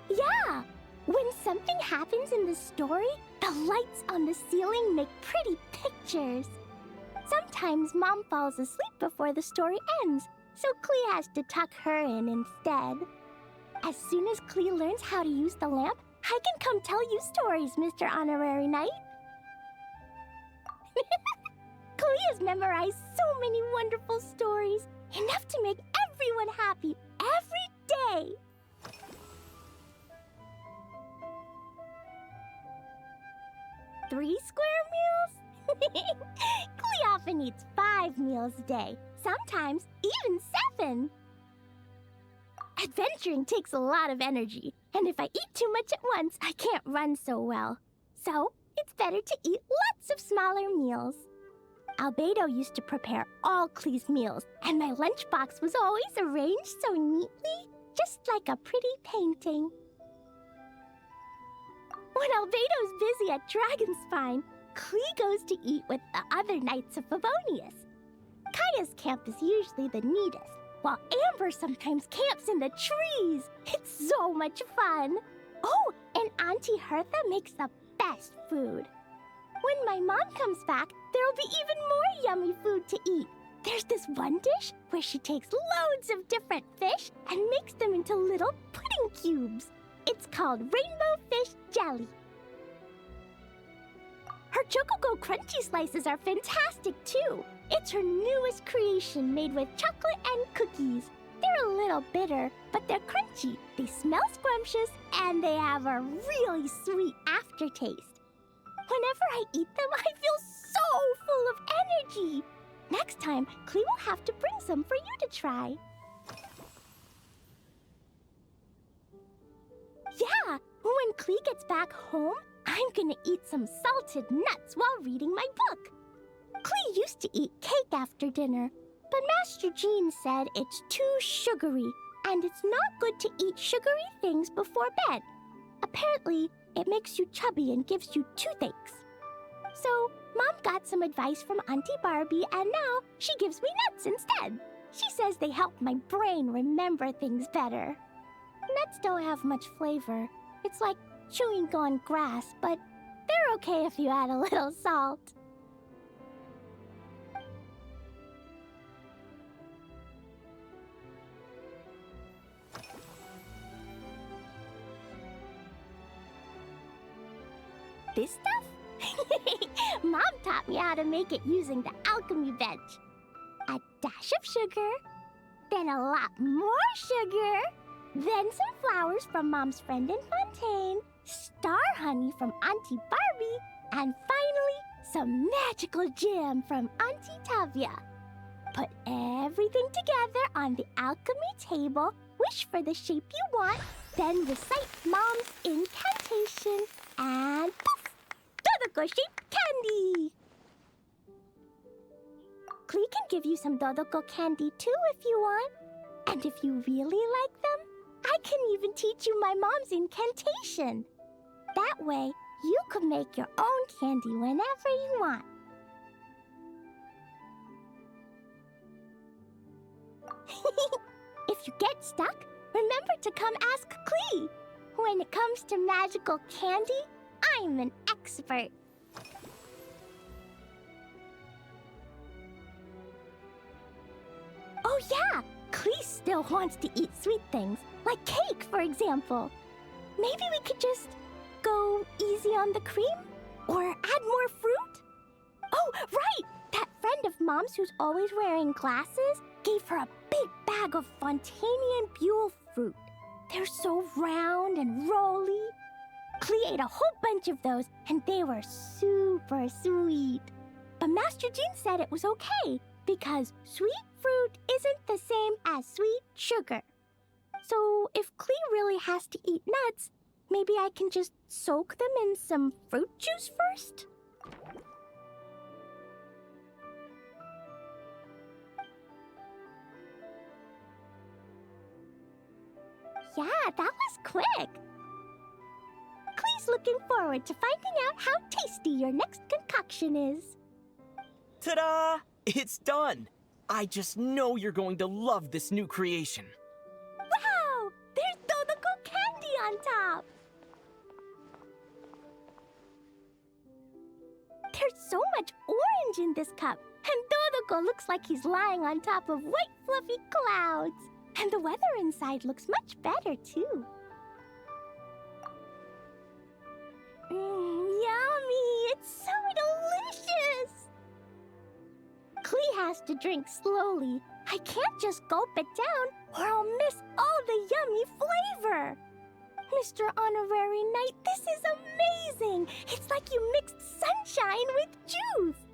Yeah, when something happens in the story, the lights on the ceiling make pretty pictures. Sometimes Mom falls asleep before the story ends, so Klee has to tuck her in instead. As soon as Klee learns how to use the lamp, I can come tell you stories, Mr. Honorary Knight. Klee has memorized so many wonderful stories, enough to make everyone happy every day. Three square meals? Klee often eats 5 meals a day, sometimes even 7. Adventuring takes a lot of energy, and if I eat too much at once, I can't run so well. So, it's better to eat lots of smaller meals. Albedo used to prepare all Klee's meals, and my lunchbox was always arranged so neatly, just like a pretty painting. When Albedo's busy at Dragonspine, Klee goes to eat with the other Knights of Favonius. Kaya's camp is usually the neatest, while Amber sometimes camps in the trees. It's so much fun. Oh, and Auntie Hertha makes the best food. When my mom comes back, there'll be even more yummy food to eat. There's this one dish where she takes loads of different fish and makes them into little pudding cubes. It's called rainbow fish jelly. Her Chocogo Crunchy slices are fantastic, too. It's her newest creation made with chocolate and cookies. They're a little bitter, but they're crunchy. They smell scrumptious, and they have a really sweet aftertaste. Whenever I eat them, I feel so full of energy. Next time, Klee will have to bring some for you to try. Yeah, when Klee gets back home, I'm I'm gonna eat some salted nuts while reading my book. Klee used to eat cake after dinner, but Master Jean said it's too sugary, and it's not good to eat sugary things before bed. Apparently, it makes you chubby and gives you toothaches. So, Mom got some advice from Auntie Barbie, and now she gives me nuts instead. She says they help my brain remember things better. Nuts don't have much flavor. It's like chewing on grass, but they're okay if you add a little salt. This stuff? Mom taught me how to make it using the alchemy bench. A dash of sugar, then a lot more sugar, then some flowers from Mom's friend in Fontaine, star honey from Auntie Barbie, and finally, some magical jam from Auntie Tavia. Put everything together on the alchemy table, wish for the shape you want, then recite Mom's incantation, and poof! Dodoko-shaped candy! Klee can give you some Dodoko candy too if you want. And if you really like them, I can even teach you my mom's incantation. That way, you can make your own candy whenever you want. If you get stuck, remember to come ask Klee. When it comes to magical candy, I'm an expert. Oh yeah, Klee still wants to eat sweet things, like cake, for example. Maybe we could just go easy on the cream? Or add more fruit? Oh, right! That friend of Mom's who's always wearing glasses gave her a big bag of Fontanian Buell fruit. They're so round and rolly. Klee ate a whole bunch of those, and they were super sweet. But Master Jean said it was okay, because sweet fruit isn't the same as sweet sugar. So if Klee really has to eat nuts, maybe I can just soak them in some fruit juice first? Yeah, that was quick. Klee's looking forward to finding out how tasty your next concoction is. Ta-da! It's done! I just know you're going to love this new creation. Wow! There's Dodoko candy on top! There's so much orange in this cup, and Dodoko looks like he's lying on top of white fluffy clouds. And the weather inside looks much better, too. Yummy! It's so delicious! Klee has to drink slowly. I can't just gulp it down, or I'll miss all the yummy flavor. Mr. Honorary Knight, this is amazing! It's like you mixed sunshine with juice!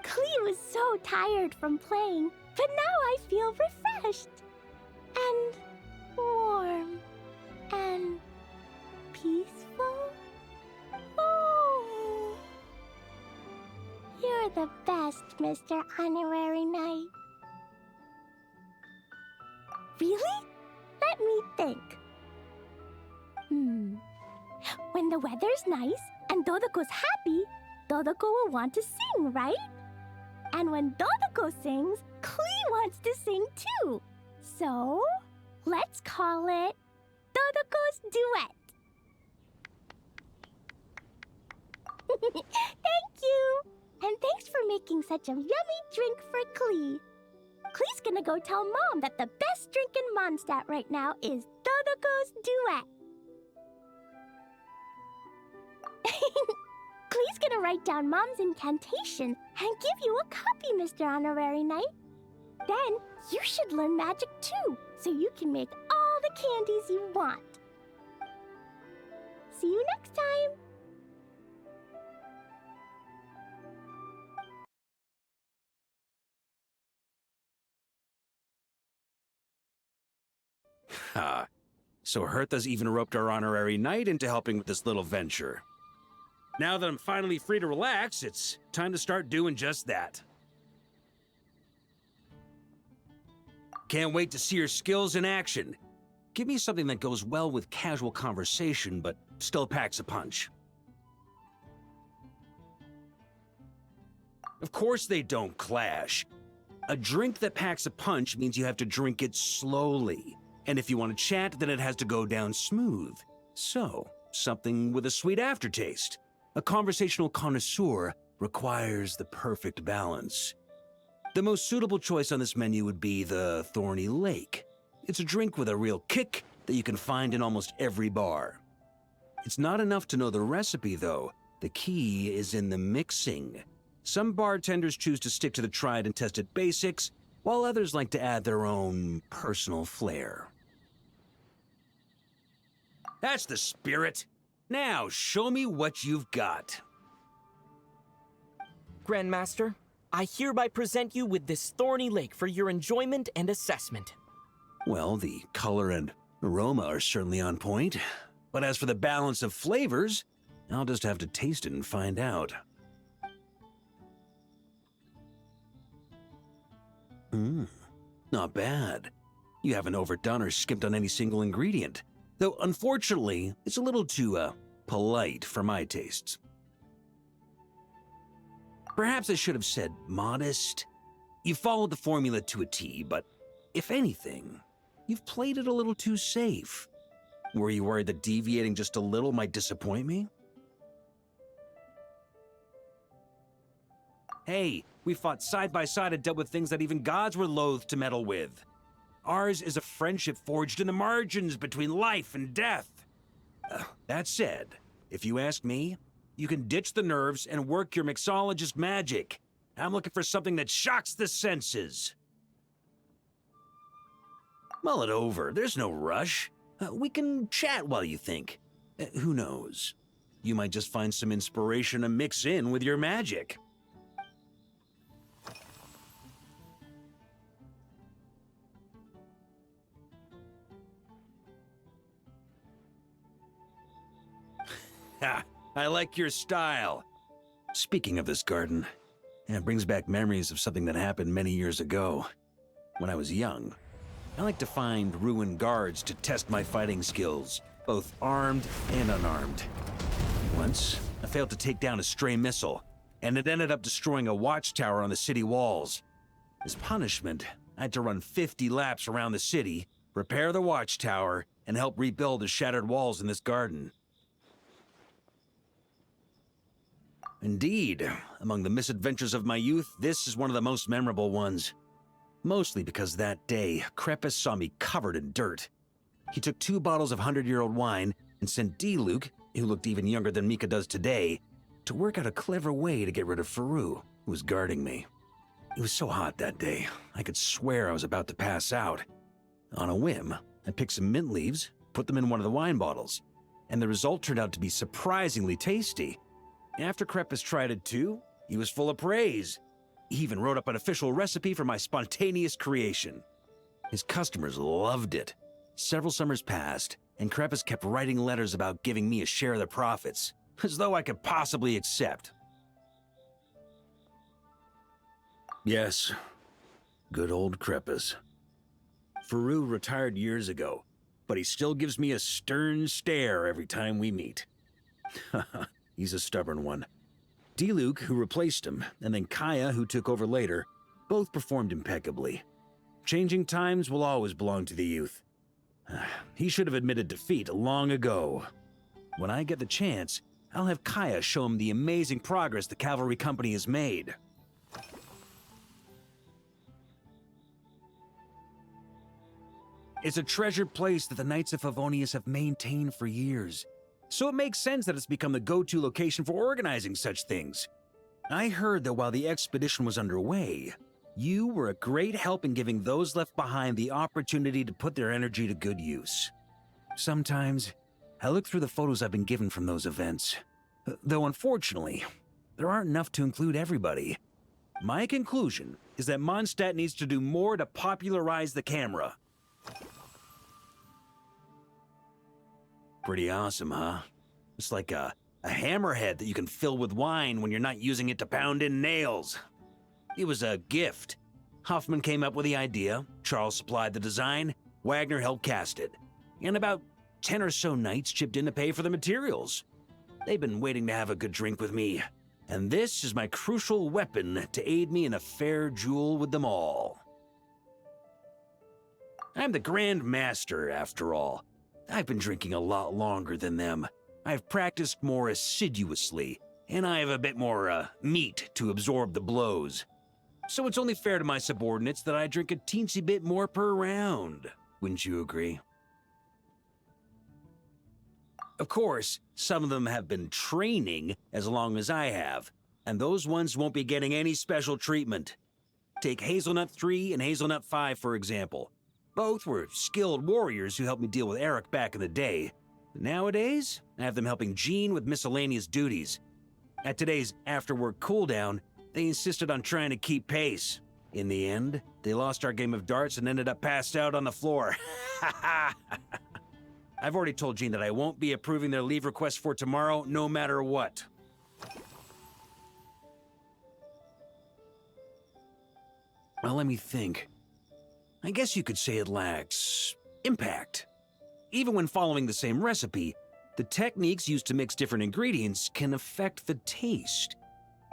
Klee was so tired from playing, but now I feel refreshed. And warm. And peaceful. Oh! You're the best, Mr. Honorary Knight. Really? Let me think. When the weather's nice and Dodoko's happy, Dodoko will want to sing, right? And when Dodoko sings, Klee wants to sing too. So, let's call it Dodoko's Duet. Thank you! And thanks for making such a yummy drink for Klee. Klee's gonna go tell Mom that the best drink in Mondstadt right now is Dodoko's Duet. Klee's gonna write down Mom's incantation and give you a copy, Mr. Honorary Knight. Then, you should learn magic too, so you can make all the candies you want. See you next time! Ha! So Hertha's even roped our honorary knight into helping with this little venture. Now that I'm finally free to relax, it's time to start doing just that. Can't wait to see your skills in action. Give me something that goes well with casual conversation, but still packs a punch. Of course they don't clash. A drink that packs a punch means you have to drink it slowly. And if you want to chat, then it has to go down smooth. So, something with a sweet aftertaste. A conversational connoisseur requires the perfect balance. The most suitable choice on this menu would be the Thorny Lake. It's a drink with a real kick that you can find in almost every bar. It's not enough to know the recipe, though. The key is in the mixing. Some bartenders choose to stick to the tried and tested basics, while others like to add their own personal flair. That's the spirit. Now, show me what you've got. Grandmaster, I hereby present you with this Thorny Lake for your enjoyment and assessment. Well, the color and aroma are certainly on point. But as for the balance of flavors, I'll just have to taste it and find out. Not bad. You haven't overdone or skimped on any single ingredient. Though, unfortunately, it's a little too, polite for my tastes. Perhaps I should have said modest. You followed the formula to a T, but if anything, you've played it a little too safe. Were you worried that deviating just a little might disappoint me? Hey, we fought side by side and dealt with things that even gods were loath to meddle with. Ours is a friendship forged in the margins between life and death. That said, if you ask me, you can ditch the nerves and work your mixologist magic. I'm looking for something that shocks the senses. Mull it over, there's no rush. We can chat while you think. Who knows? You might just find some inspiration to mix in with your magic. Ha! I like your style. Speaking of this garden, it brings back memories of something that happened many years ago. When I was young, I like to find ruined guards to test my fighting skills, both armed and unarmed. Once, I failed to take down a stray missile, and it ended up destroying a watchtower on the city walls. As punishment, I had to run 50 laps around the city, repair the watchtower, and help rebuild the shattered walls in this garden. Indeed, among the misadventures of my youth, this is one of the most memorable ones. Mostly because that day, Crepus saw me covered in dirt. He took 2 bottles of 100-year-old wine and sent D-Luke, who looked even younger than Mika does today, to work out a clever way to get rid of Faru, who was guarding me. It was so hot that day, I could swear I was about to pass out. On a whim, I picked some mint leaves, put them in one of the wine bottles, and the result turned out to be surprisingly tasty. After Crepus tried it too, he was full of praise. He even wrote up an official recipe for my spontaneous creation. His customers loved it. Several summers passed, and Crepus kept writing letters about giving me a share of the profits, as though I could possibly accept. Yes, good old Crepus. Faru retired years ago, but he still gives me a stern stare every time we meet. He's a stubborn one. D-Luke, who replaced him, and then Kaya, who took over later, both performed impeccably. Changing times will always belong to the youth. He should have admitted defeat long ago. When I get the chance, I'll have Kaya show him the amazing progress the cavalry company has made. It's a treasured place that the Knights of Favonius have maintained for years. So it makes sense that it's become the go-to location for organizing such things. I heard that while the expedition was underway, you were a great help in giving those left behind the opportunity to put their energy to good use. Sometimes, I look through the photos I've been given from those events. Though unfortunately, there aren't enough to include everybody. My conclusion is that Mondstadt needs to do more to popularize the camera. Pretty awesome, huh? It's like a A hammerhead that you can fill with wine when you're not using it to pound in nails. It was a gift. Hoffman came up with the idea, Charles supplied the design, Wagner helped cast it. And about 10 or so knights chipped in to pay for the materials. They've been waiting to have a good drink with me. And this is my crucial weapon to aid me in a fair duel with them all. I'm the Grand Master, after all. I've been drinking a lot longer than them. I've practiced more assiduously, and I have a bit more, meat to absorb the blows. So it's only fair to my subordinates that I drink a teensy bit more per round. Wouldn't you agree? Of course, some of them have been training as long as I have, and those ones won't be getting any special treatment. Take Hazelnut 3 and Hazelnut 5, for example. Both were skilled warriors who helped me deal with Eric back in the day. Nowadays, I have them helping Jean with miscellaneous duties. At today's after-work cooldown, they insisted on trying to keep pace. In the end, they lost our game of darts and ended up passed out on the floor. I've already told Jean that I won't be approving their leave request for tomorrow, no matter what. Well, let me think. I guess you could say it lacks impact. Even when following the same recipe, the techniques used to mix different ingredients can affect the taste.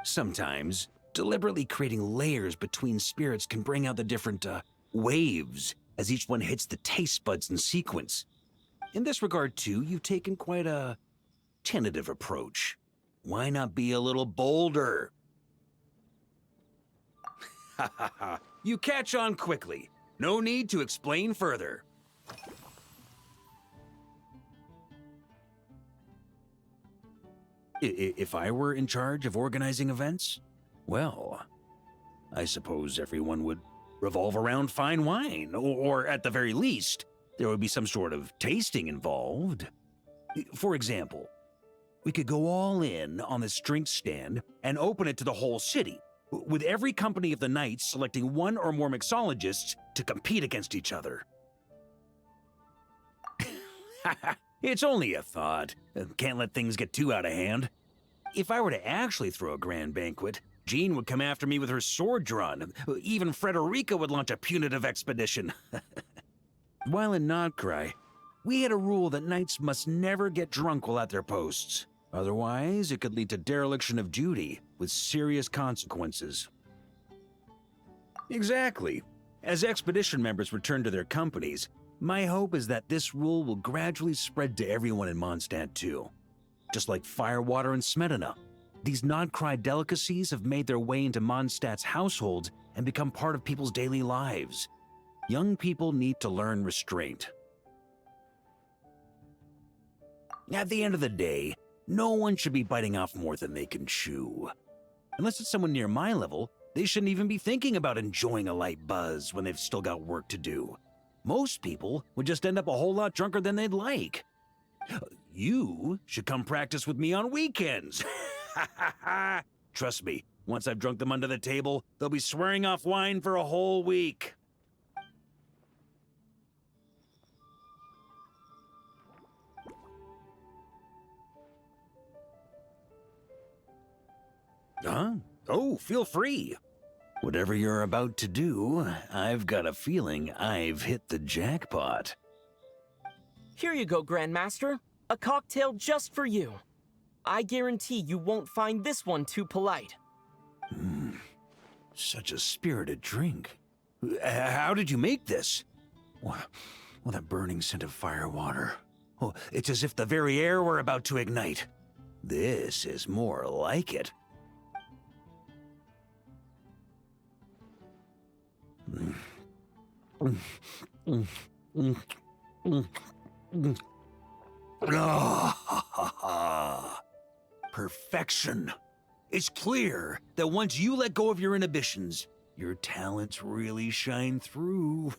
Sometimes, deliberately creating layers between spirits can bring out the different, waves as each one hits the taste buds in sequence. In this regard, too, you've taken quite a tentative approach. Why not be a little bolder? Ha ha ha. You catch on quickly. No need to explain further. If I were in charge of organizing events, well, I suppose everyone would revolve around fine wine, or at the very least, there would be some sort of tasting involved. For example, we could go all in on this drink stand and open it to the whole city, with every company of the Knights selecting one or more mixologists to compete against each other. It's only a thought. Can't let things get too out of hand. If I were to actually throw a grand banquet, Jean would come after me with her sword drawn. Even Frederica would launch a punitive expedition. While in Nodcry, we had a rule that knights must never get drunk while at their posts. Otherwise, it could lead to dereliction of duty, with serious consequences. Exactly. As expedition members return to their companies, my hope is that this rule will gradually spread to everyone in Mondstadt too. Just like firewater and smetana, these Nodcry delicacies have made their way into Mondstadt's households and become part of people's daily lives. Young people need to learn restraint. At the end of the day, no one should be biting off more than they can chew. Unless it's someone near my level, they shouldn't even be thinking about enjoying a light buzz when they've still got work to do. Most people would just end up a whole lot drunker than they'd like. You should come practice with me on weekends. Trust me, once I've drunk them under the table, they'll be swearing off wine for a whole week. Huh? Oh, feel free. Whatever you're about to do, I've got a feeling I've hit the jackpot. Here you go, Grandmaster. A cocktail just for you. I guarantee you won't find this one too polite. Such a spirited drink. How did you make this? Well, that burning scent of firewater. Oh, it's as if the very air were about to ignite. This is more like it. Perfection. It's clear that once you let go of your inhibitions, your talents really shine through.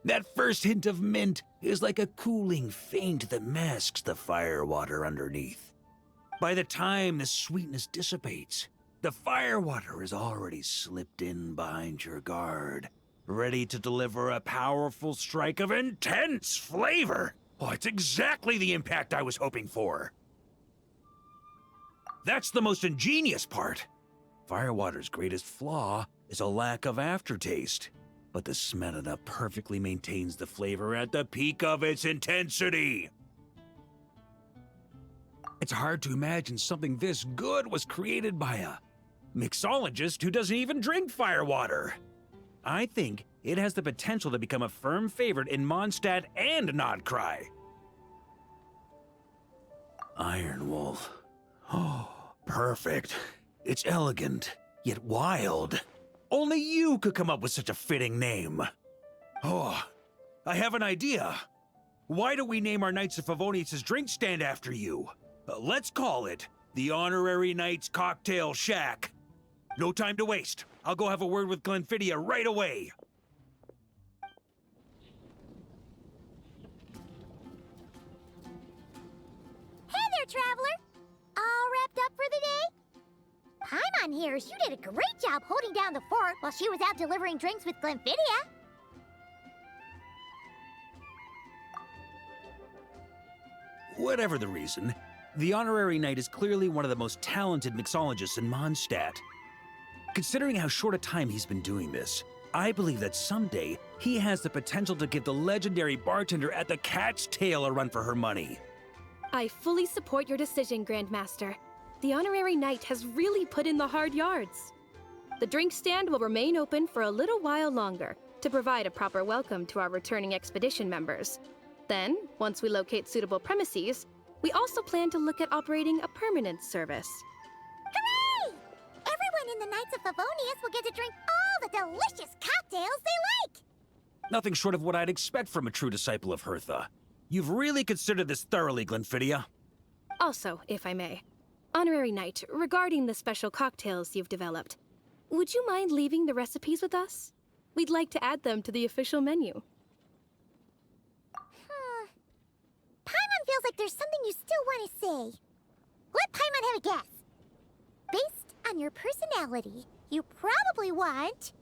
That first hint of mint is like a cooling feint that masks the firewater underneath. By the time the sweetness dissipates, the firewater has already slipped in behind your guard, ready to deliver a powerful strike of intense flavor. Oh, it's exactly the impact I was hoping for. That's the most ingenious part. Firewater's greatest flaw is a lack of aftertaste, but the Smetana perfectly maintains the flavor at the peak of its intensity. It's hard to imagine something this good was created by a mixologist who doesn't even drink firewater. I think it has the potential to become a firm favorite in Mondstadt and Nodcry. Iron Wolf. Oh, perfect. It's elegant, yet wild. Only you could come up with such a fitting name. Oh, I have an idea. Why don't we name our Knights of Favonius' drink stand after you? Let's call it the Honorary Knights Cocktail Shack. No time to waste. I'll go have a word with Glenfiddich right away. Hey there, traveler! All wrapped up for the day? Paimon hears you did a great job holding down the fort while she was out delivering drinks with Glenfiddich. Whatever the reason, the Honorary Knight is clearly one of the most talented mixologists in Mondstadt. Considering how short a time he's been doing this, I believe that someday he has the potential to give the legendary bartender at the Cat's Tail a run for her money. I fully support your decision, Grandmaster. The Honorary Knight has really put in the hard yards. The drink stand will remain open for a little while longer to provide a proper welcome to our returning expedition members. Then, once we locate suitable premises, we also plan to look at operating a permanent service. Hooray! Everyone in the Knights of Favonius will get to drink all the delicious cocktails they like! Nothing short of what I'd expect from a true disciple of Hertha. You've really considered this thoroughly, Glenfiddich. Also, if I may, Honorary Knight, regarding the special cocktails you've developed, would you mind leaving the recipes with us? We'd like to add them to the official menu. Paimon feels like there's something you still want to say. Let Paimon have a guess. Based on your personality, you probably want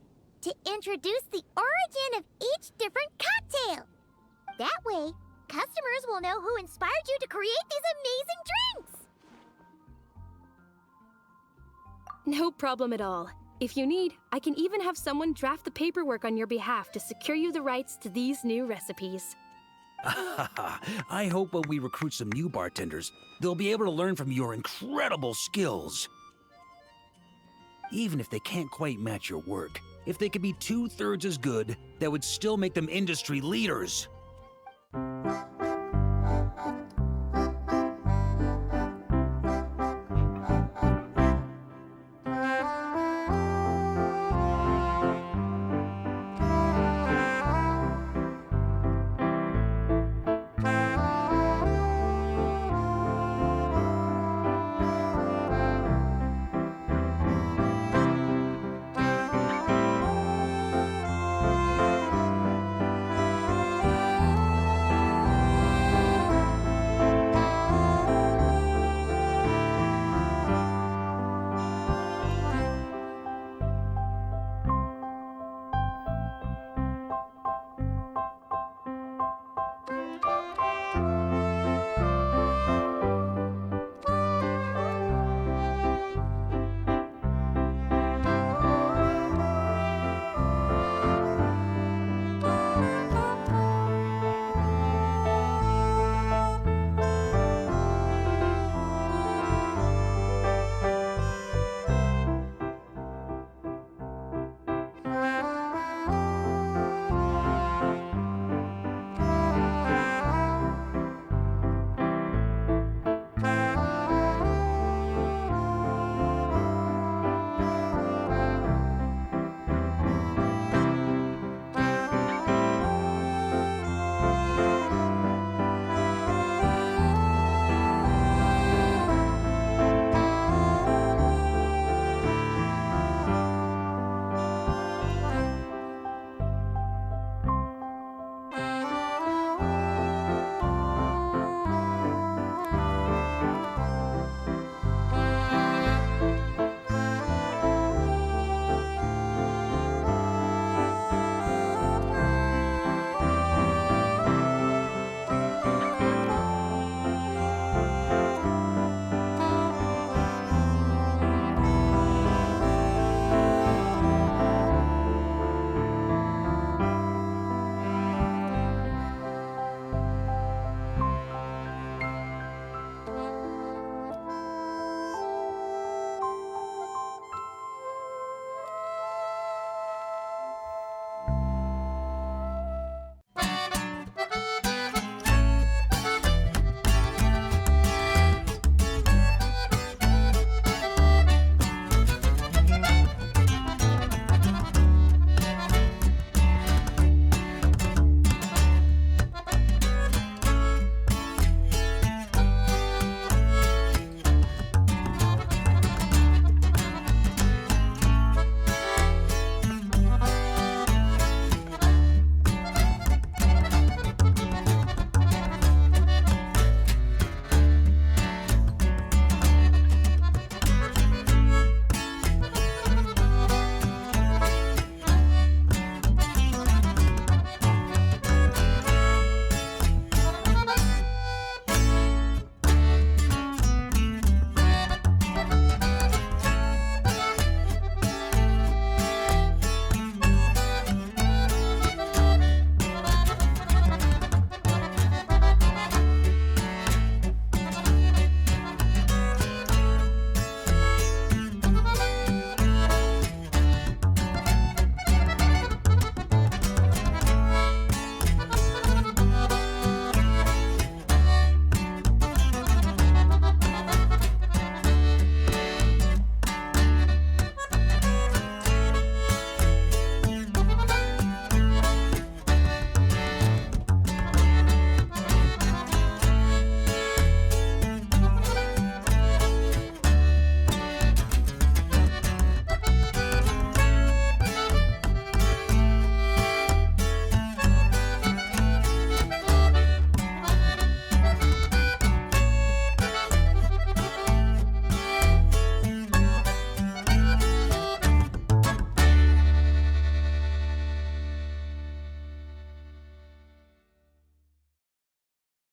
to introduce the origin of each different cocktail. That way, customers will know who inspired you to create these amazing drinks. No problem at all. If you need, I can even have someone draft the paperwork on your behalf to secure you the rights to these new recipes. I hope when we recruit some new bartenders, they'll be able to learn from your incredible skills. Even if they can't quite match your work, if they could be 2/3 as good, that would still make them industry leaders.